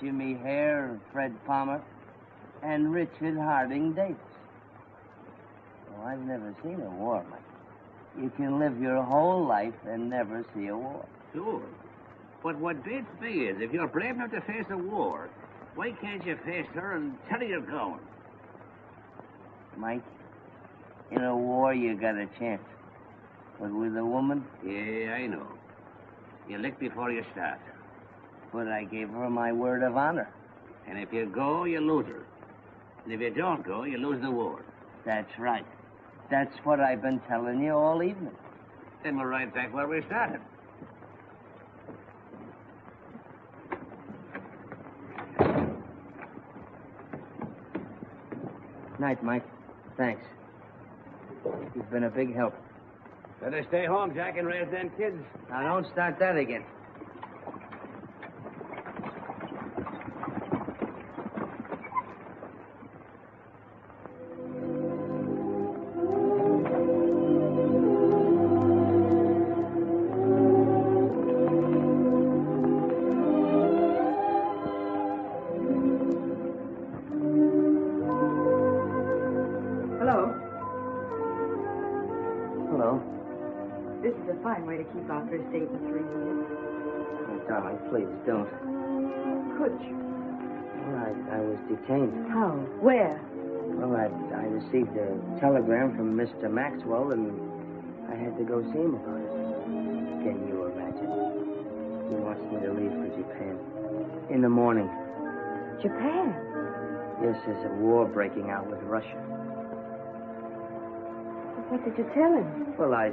Jimmy Hare and Fred Palmer and Richard Harding Davis. Oh, I've never seen a war, Mike. You can live your whole life and never see a war. Sure. But what beats me is if you're brave enough to face a war, why can't you face her and tell her you're going? Mike, in a war you got a chance. But with a woman? Yeah, I know. You lick before you start. But I gave her my word of honor. And if you go, you lose her. And if you don't go, you lose the war. That's right. That's what I've been telling you all evening. Then we're right back where we started. Night, Mike. Thanks. You've been a big help. Better stay home, Jack, and raise them kids. Now, don't start that again. Way to keep our first date in 3 years. Oh, darling, please don't. Could you? Well, I was detained. How? Where? Well, I received a telegram from Mr. Maxwell, and I had to go see him about it. Can you imagine? He wants me to leave for Japan. In the morning. Japan? Yes, there's a war breaking out with Russia. What did you tell him? Well, I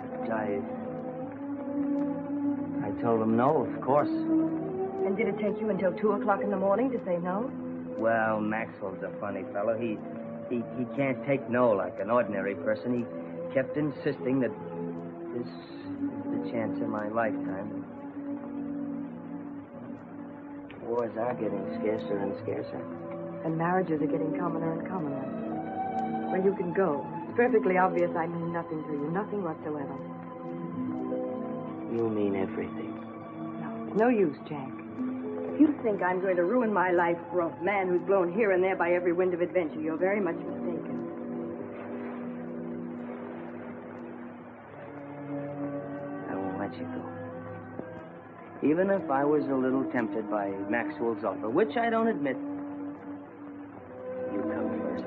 told him no, of course. And did it take you until 2 o'clock in the morning to say no? Well, Maxwell's a funny fellow. He He can't take no like an ordinary person. He kept insisting that this is the chance of my lifetime. Wars are getting scarcer and scarcer. And marriages are getting commoner and commoner. Well, you can go. It's perfectly obvious I mean nothing to you. Nothing whatsoever. You mean everything. No, it's no use, Jack. If you think I'm going to ruin my life for a man who's blown here and there by every wind of adventure, you're very much mistaken. I won't let you go. Even if I was a little tempted by Maxwell's offer, which I don't admit. You come first.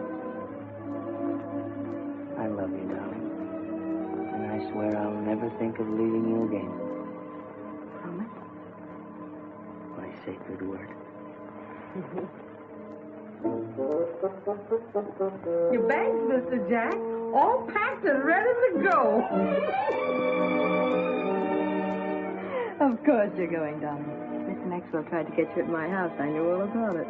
I love you, darling. And I swear I'll never think of leaving you again. Promise? My sacred word. Your bags, Mr. Jack, all packed and ready to go. Of course you're going, darling. Mr. Maxwell tried to get you at my house. I knew all about it.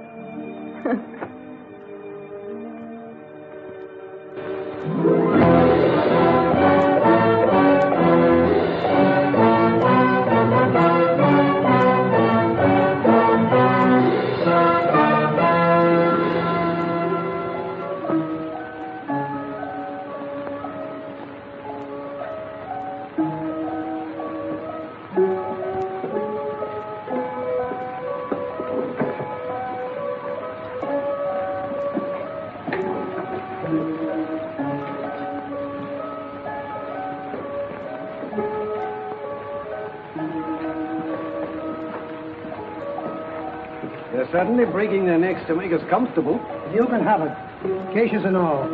They're certainly breaking their necks to make us comfortable. You can have it. Caches and all.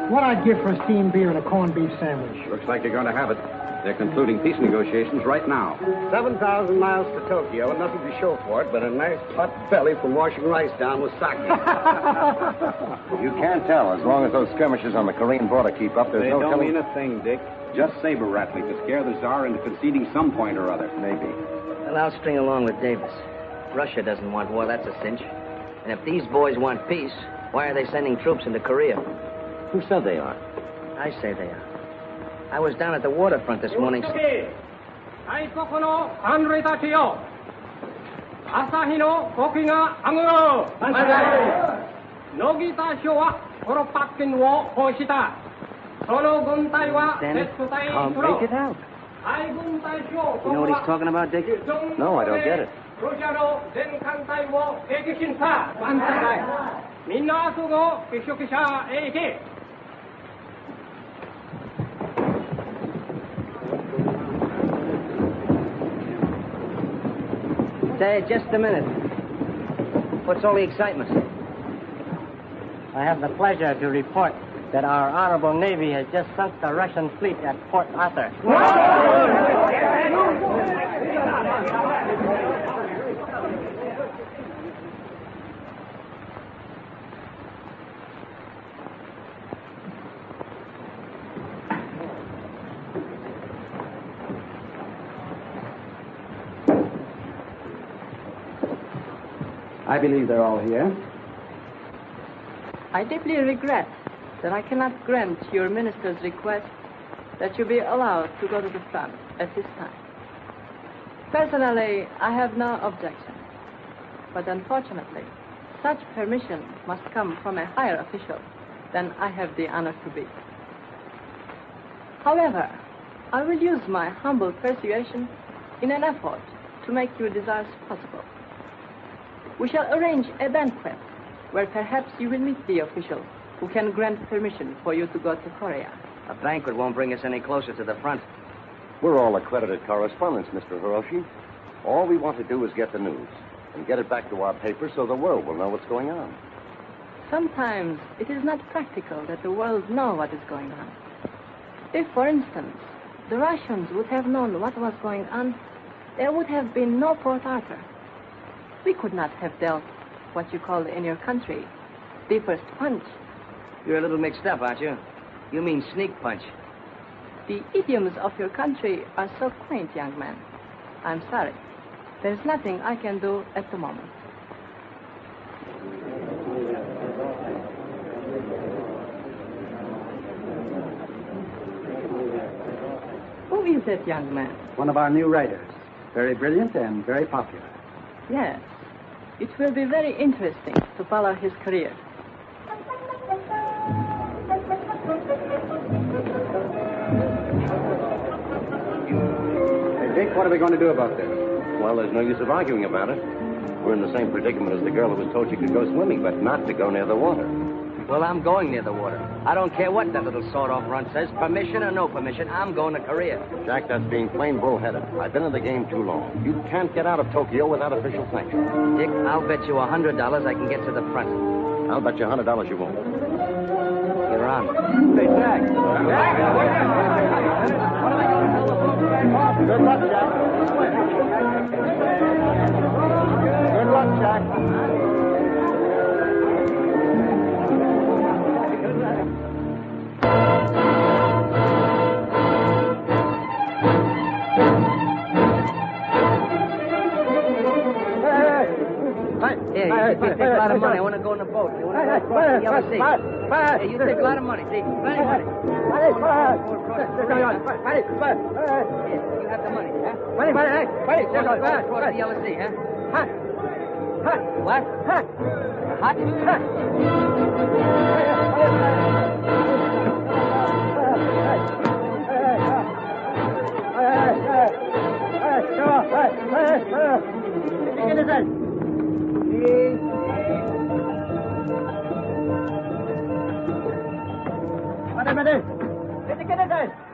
What I'd give for a steamed beer and a corned beef sandwich. Looks like you're going to have it. They're concluding peace negotiations right now. 7,000 miles to Tokyo and nothing to show for it but a nice hot belly from washing rice down with sake. You can't tell. As long as those skirmishes on the Korean border keep up, there's They no don't telling. mean a thing, Dick. Just saber rattling to scare the Tsar into conceding some point or other. Maybe. Well, I'll string along with Davis. Russia doesn't want war, that's a cinch. And if these boys want peace, why are they sending troops into Korea? Who said they are? I say they are. I was down at the waterfront this morning. 大国の官類たちよ、朝日の国があぐろう。乃木田省はこのパッキンを奉した。その軍隊は撤退 I'll する。 break it out. 海軍大将 You know what he's talking about, Dick? No, I don't get it. ロシアの全艦隊を撃沈さ。みんな明日の結束者へ行け。 Say, just a minute. What's all the excitement? I have the pleasure to report that our honorable Navy has just sunk the Russian fleet at Port Arthur. I believe they're all here. I deeply regret that I cannot grant your minister's request that you be allowed to go to the front at this time. Personally, I have no objection. But unfortunately, such permission must come from a higher official than I have the honor to be. However, I will use my humble persuasion in an effort to make your desires possible. We shall arrange a banquet where perhaps you will meet the official who can grant permission for you to go to Korea. A banquet won't bring us any closer to the front. We're all accredited correspondents, Mr. Hiroshi. All we want to do is get the news and get it back to our paper so the world will know what's going on. Sometimes it is not practical that the world know what is going on. If, for instance, the Russians would have known what was going on, there would have been no Port Arthur. We could not have dealt what you call in your country the first punch. You're a little mixed up, aren't you? You mean sneak punch. The idioms of your country are so quaint, young man. I'm sorry. There's nothing I can do at the moment. Who is that young man? One of our new writers. Very brilliant and very popular. Yes. It will be very interesting to follow his career. Hey, Dick, what are we going to do about this? Well, there's no use of arguing about it. We're in the same predicament as the girl who was told she could go swimming, but not to go near the water. Well, I'm going near the water. I don't care what that little sawed-off runt says. Permission or no permission, I'm going to Korea. Jack, that's being plain bullheaded. I've been in the game too long. You can't get out of Tokyo without official sanction. Dick, I'll bet you $100 I can get to the front. I'll bet you $100 you won't. You're on. Hey, Jack. Good luck, Jack. Good luck, Jack. Hey, you take a lot of money. I want to go in the boat. I want to go across the yellow sea. Hey, you take a lot of money. See, plenty of money. You have the money, huh? Across the yellow sea, huh? What?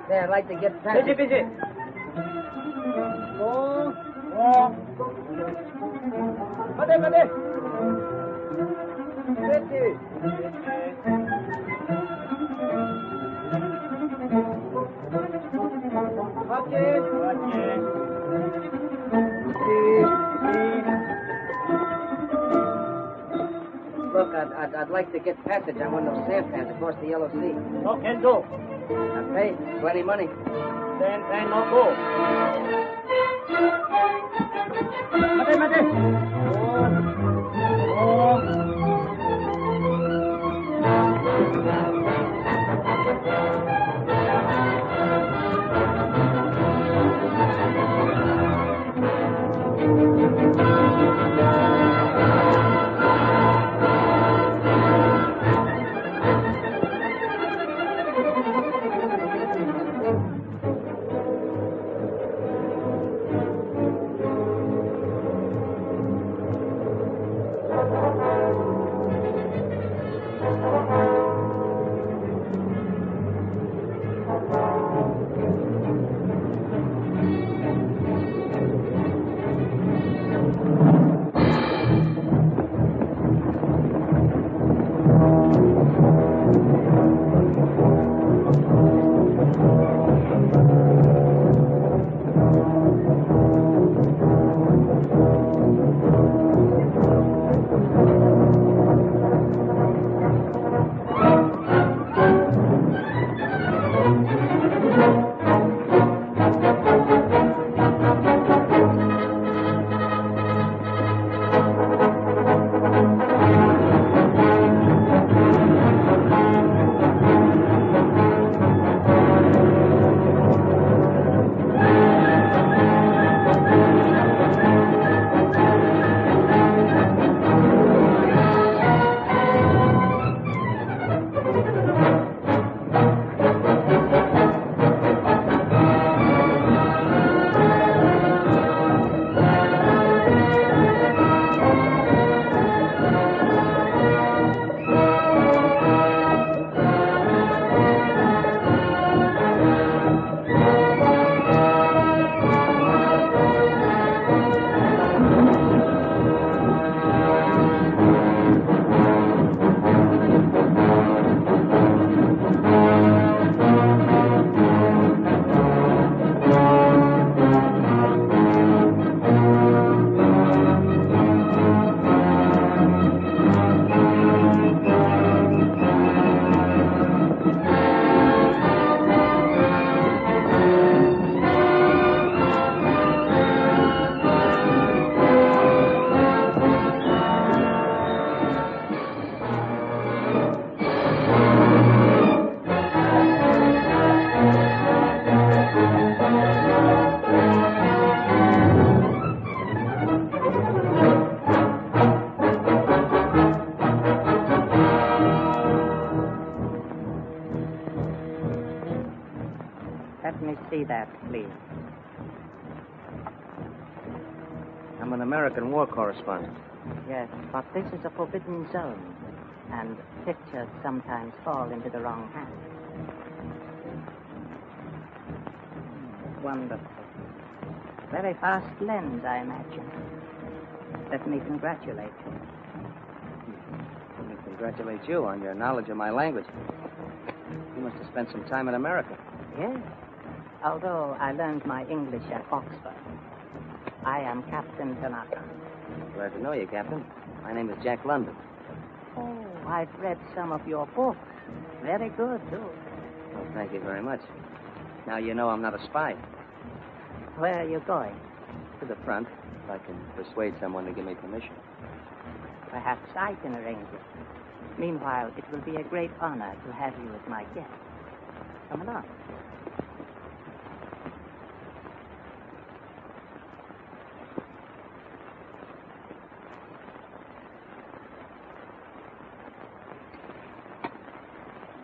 There, I'd like to get past it. Busy. Look, I'd like to get passage on one of those sampans across the Yellow Sea. No can do. I pay. Plenty money. Then no go. Let me see that, please. I'm an American war correspondent. Yes, but this is a forbidden zone, and pictures sometimes fall into the wrong hands. Wonderful. Very fast lens, I imagine. Let me congratulate you. Let me congratulate you on your knowledge of my language. You must have spent some time in America. Yes, although I learned my English at Oxford. I am Captain Tanaka. Glad to know you, Captain. My name is Jack London. Oh, I've read some of your books. Very good, too. Well, thank you very much. Now you know I'm not a spy. Where are you going? To the front, if I can persuade someone to give me permission. Perhaps I can arrange it. Meanwhile, it will be a great honor to have you as my guest. Come along.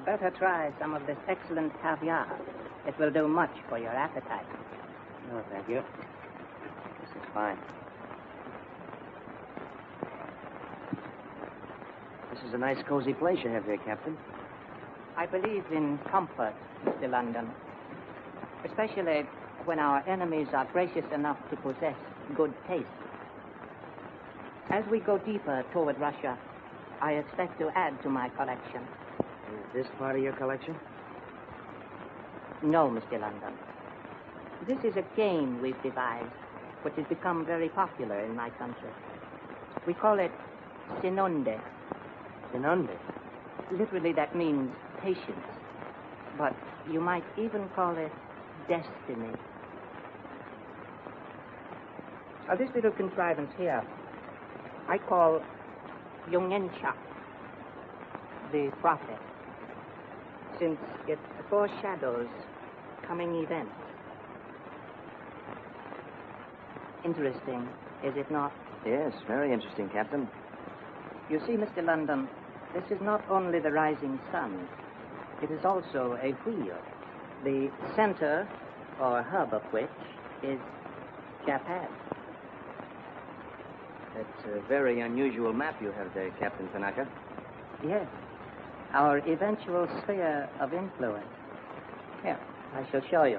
Better try some of this excellent caviar. It will do much for your appetite. No, thank you. This is fine. This is a nice, cozy place you have here, Captain. I believe in comfort, Mr. London. Especially when our enemies are gracious enough to possess good taste. As we go deeper toward Russia, I expect to add to my collection. Is this part of your collection? No, Mr. London. This is a game we've devised, which has become very popular in my country. We call it Sinonde. Sinonde? Literally, that means patience. But you might even call it destiny. Now, this little contrivance here, I call Yongensha, the prophet, since it foreshadows coming events. Interesting, is it not? Yes, very interesting, Captain. You see, Mr. London, this is not only the rising sun. It is also a wheel, the center or hub of which is Japan. That's a very unusual map you have there, Captain Tanaka. Yes, our eventual sphere of influence. Here, I shall show you.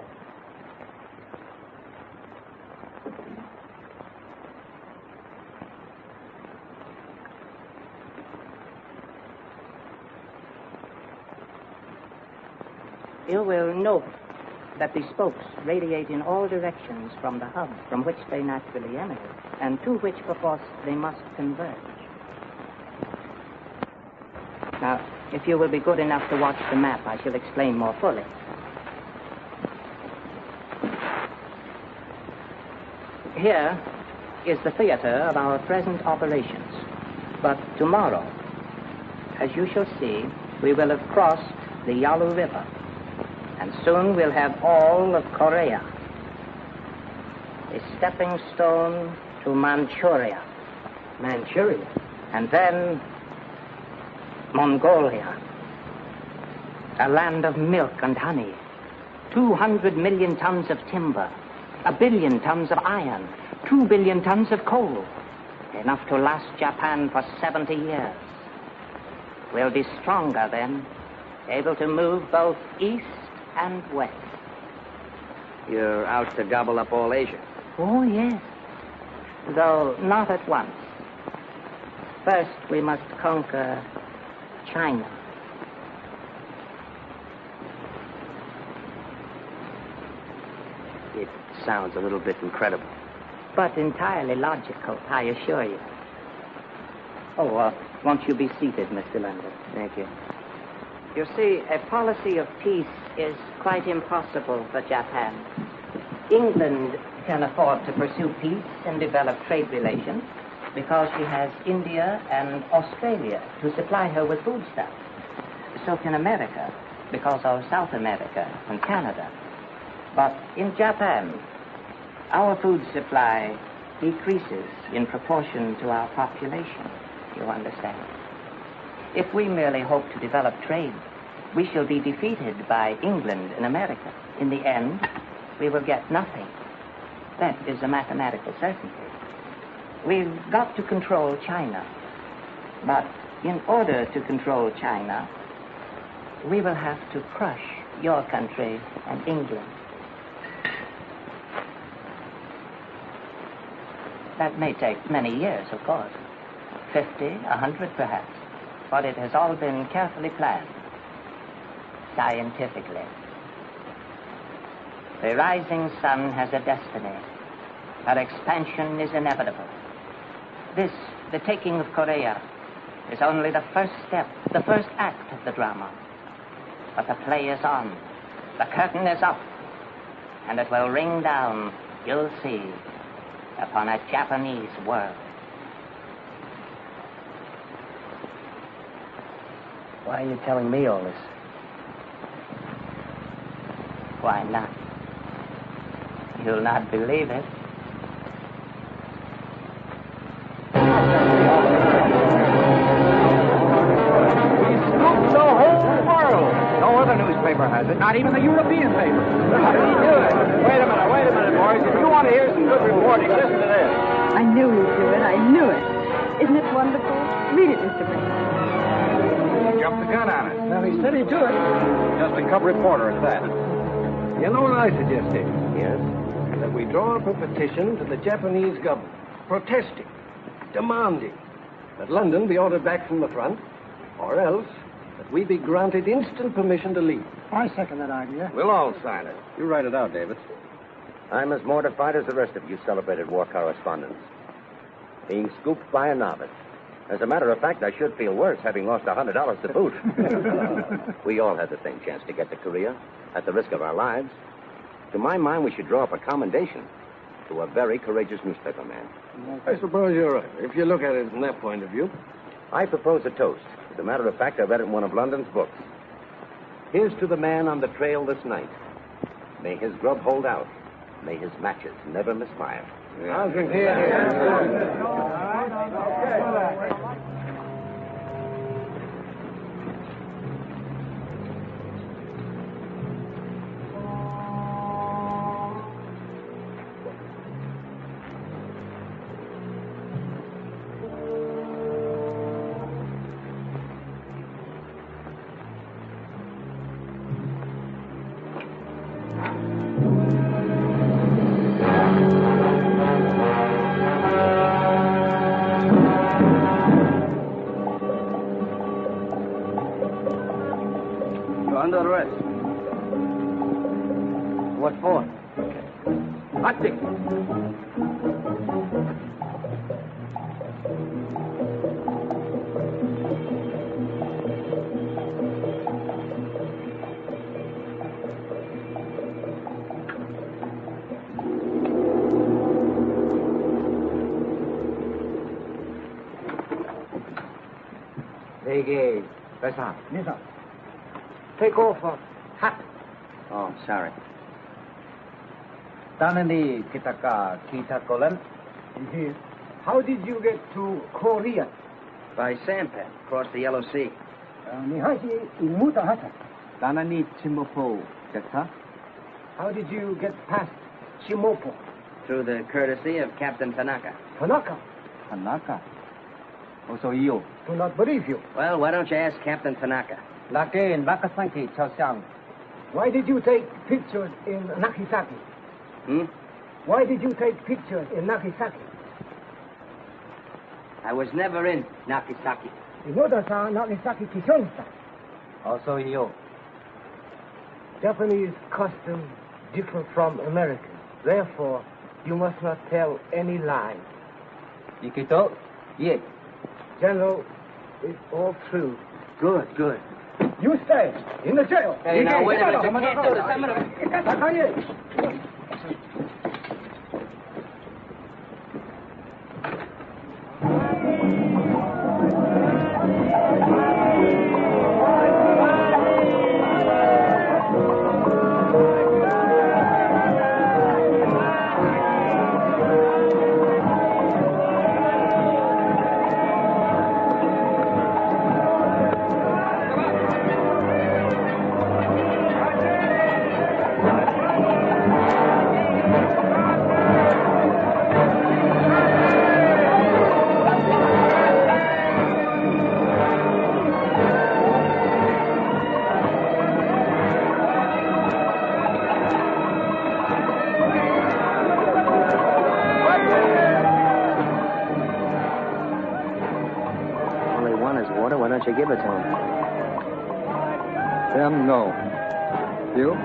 You will note that the spokes radiate in all directions from the hub from which they naturally emanate, and to which, perforce, they must converge. Now, if you will be good enough to watch the map, I shall explain more fully. Here is the theater of our present operations. But tomorrow, as you shall see, we will have crossed the Yalu River. And soon we'll have all of Korea. A stepping stone to Manchuria. Manchuria? And then Mongolia. A land of milk and honey. 200 million tons of timber. 1 billion tons of iron. 2 billion tons of coal. Enough to last Japan for 70 years. We'll be stronger then, able to move both east and west. You're out to gobble up all Asia? Oh, yes. Though not at once. First, we must conquer China. It sounds a little bit incredible. But entirely logical, I assure you. Oh, won't you be seated, Mr. London? Thank you. You see, a policy of peace is quite impossible for Japan. England can afford to pursue peace and develop trade relations because she has India and Australia to supply her with foodstuffs. So can America, because of South America and Canada. But in Japan, our food supply decreases in proportion to our population, you understand. If we merely hope to develop trade, we shall be defeated by England and America. In the end, we will get nothing. That is a mathematical certainty. We've got to control China. But in order to control China, we will have to crush your country and England. That may take many years, of course. 50, 100 perhaps. But it has all been carefully planned. Scientifically. The rising sun has a destiny. Her expansion is inevitable. This, the taking of Korea, is only the first step, the first act of the drama. But the play is on. The curtain is up. And it will ring down, you'll see, upon a Japanese world. Why are you telling me all this? Why not? You'll not believe it. The whole world. No other newspaper has it, not even the European paper. Wait a minute, boys. If you want to hear some good reporting, listen to this. I knew he'd do it. I knew it. Isn't it wonderful? Read it, Mr. Brink. He jumped the gun on it. Well, he said he'd do it. Just a cub reporter at that. You know what I suggested? Yes? That we draw up a petition to the Japanese government, protesting, demanding that London be ordered back from the front, or else that we be granted instant permission to leave. I second that idea. We'll all sign it. You write it out, David. I'm as mortified as the rest of you celebrated war correspondents. Being scooped by a novice. As a matter of fact, I should feel worse having lost $100 to boot. We all had the same chance to get to Korea, at the risk of our lives. To my mind, we should draw up a commendation to a very courageous newspaper man. I suppose you're right, if you look at it from that point of view. I propose a toast. As a matter of fact, I read it in one of London's books. Here's to the man on the trail this night. May his grub hold out. May his matches never misfire. I'll drink here. Under arrest. What for? Hunting. Take Besa. Yes, sir. Take off a hat. Oh, sorry. Tanani kitaka kitakolan. Yes. How did you get to Korea? By sampan, across the Yellow Sea. Nihashi imuta hata. Tanani chimopo jata. How did you get past Shimopo? Through the courtesy of Captain Tanaka. Tanaka. Tanaka? Also you. Do not believe you. Well, why don't you ask Captain Tanaka? Lake Nakasanki, Chaoxiang. Why did you take pictures in Nagasaki? Why did you take pictures in Nagasaki? I was never in Nagasaki. Inoda-san, Nagasaki Kishonsa. Also you. Japanese customs differ from American. Therefore, you must not tell any lie. Nikito? Yes. General, it's all true. Good, good. You stay in the jail. Hey, now, wait a minute. You can't do this. I'm gonna... give it to him. Them, no. You?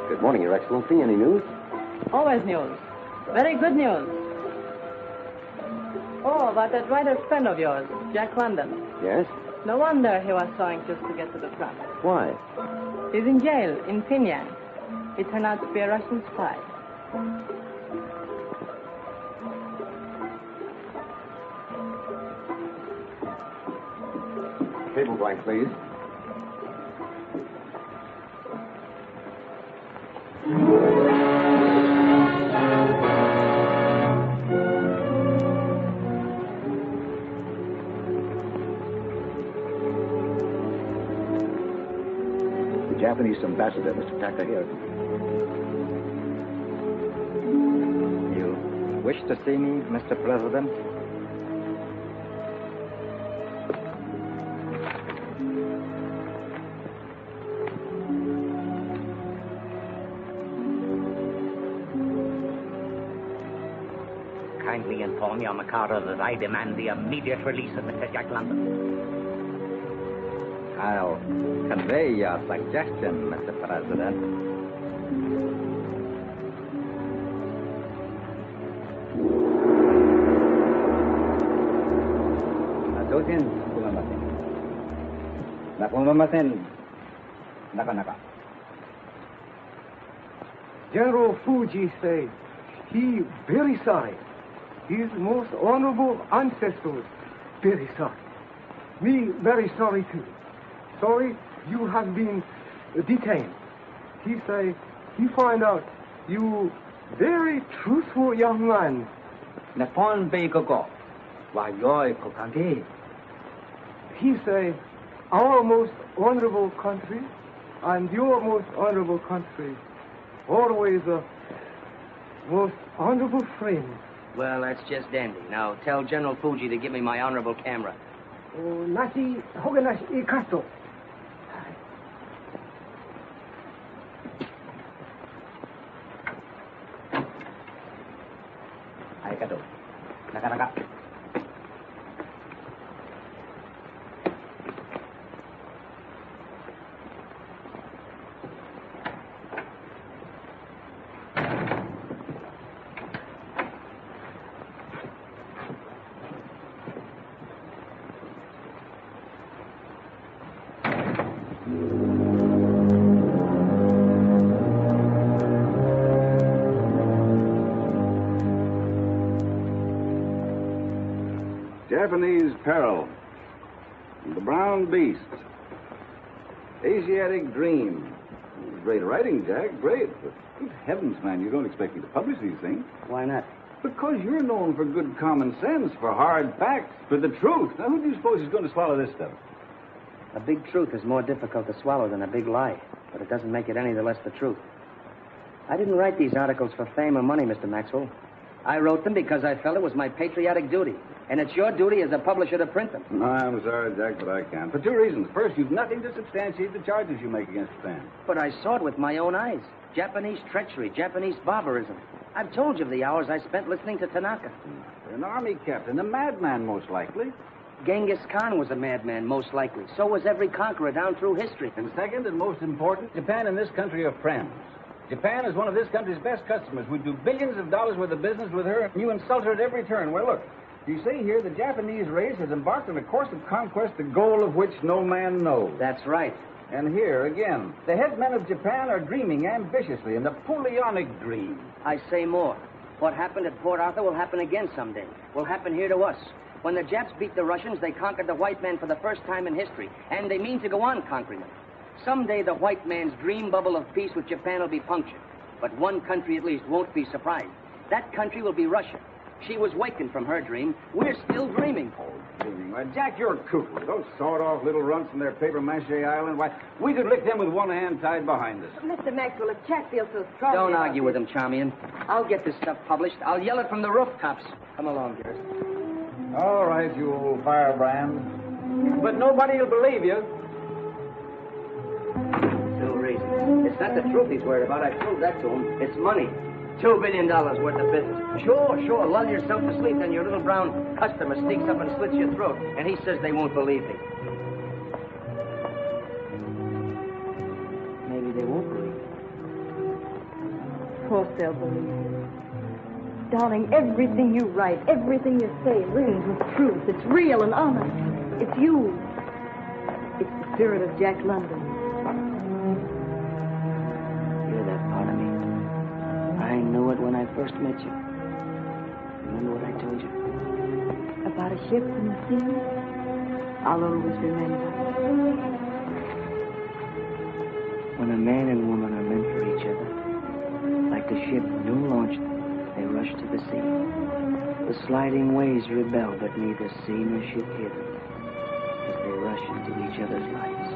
Good morning, Your Excellency. Any news? Always news. Very good news. Oh, about that writer friend of yours, Jack London. Yes? No wonder he was so anxious to get to the front. Why? He's in jail in Pyongyang. He turned out to be a Russian spy. Table blank, please. The Japanese ambassador, Mr. Takahiro. You wish to see me, Mr. President? Kindly inform your Mikado that I demand the immediate release of Mr. Jack London. I'll convey your suggestion, Mr. President. General Fuji say he very sorry. His most honorable ancestors very sorry. Me very sorry too. Sorry you have been detained. he say, he find out you very truthful young man. Nepon Biographical. Why, Kokage. He say, our most honorable country and your most honorable country, always a most honorable friend. Well, that's just dandy. Now, tell General Fuji to give me my honorable camera. Nashi, Hoganashi, Ikasto. Arigato. Nakanaka. Japanese peril. The brown beast. Asiatic dream. Great writing, Jack. Great. But good heavens, man, you don't expect me to publish these things. Why not? Because you're known for good common sense, for hard facts, for the truth. Now, who do you suppose is going to swallow this stuff? A big truth is more difficult to swallow than a big lie, but it doesn't make it any the less the truth. I didn't write these articles for fame or money, Mr. Maxwell. I wrote them because I felt it was my patriotic duty. And it's your duty as a publisher to print them. No, I'm sorry, Jack, but I can't. For two reasons. First, you've nothing to substantiate the charges you make against Japan. But I saw it with my own eyes. Japanese treachery, Japanese barbarism. I've told you of the hours I spent listening to Tanaka. An army captain, a madman, most likely. Genghis Khan was a madman, most likely. So was every conqueror down through history. And second, and most important, Japan and this country are friends. Japan is one of this country's best customers. We do billions of dollars worth of business with her, and you insult her at every turn. Well, look. You see here, the Japanese race has embarked on a course of conquest, the goal of which no man knows. That's right. And here, again, the headmen of Japan are dreaming ambitiously, a Napoleonic dream. I say more. What happened at Port Arthur will happen again someday. Will happen here to us. When the Japs beat the Russians, they conquered the white man for the first time in history, and they mean to go on conquering them. Someday the white man's dream bubble of peace with Japan will be punctured. But one country at least won't be surprised. That country will be Russia. She was wakened from her dream. We're still dreaming. Oh, dreaming. Why, Jack, you're cuckoo. Those sawed-off little runts from their papier-mâché island, why, we could lick them with one hand tied behind us. Mr. Maxwell, if Jack feels so strongly... Don't argue with him, Charmian. I'll get this stuff published. I'll yell it from the rooftops. Come along, dearest. All right, you old firebrand. But nobody will believe you. No reason. It's not the truth he's worried about. I proved that to him. It's money. $2 billion worth of business. Sure. Lull yourself to sleep, then your little brown customer sneaks up and slits your throat, and he says they won't believe me. Maybe they won't believe me. Of course they'll believe you. Darling, everything you write, everything you say rings with truth. It's real and honest. It's you. It's the spirit of Jack London. You're that part of me. I knew it when I first met you. Remember what I told you? About a ship in the sea? I'll always remember. When a man and woman are meant for each other, like the ship new launched, they rush to the sea. The sliding waves rebel, but neither sea nor ship hear them, as they rush into each other's lives.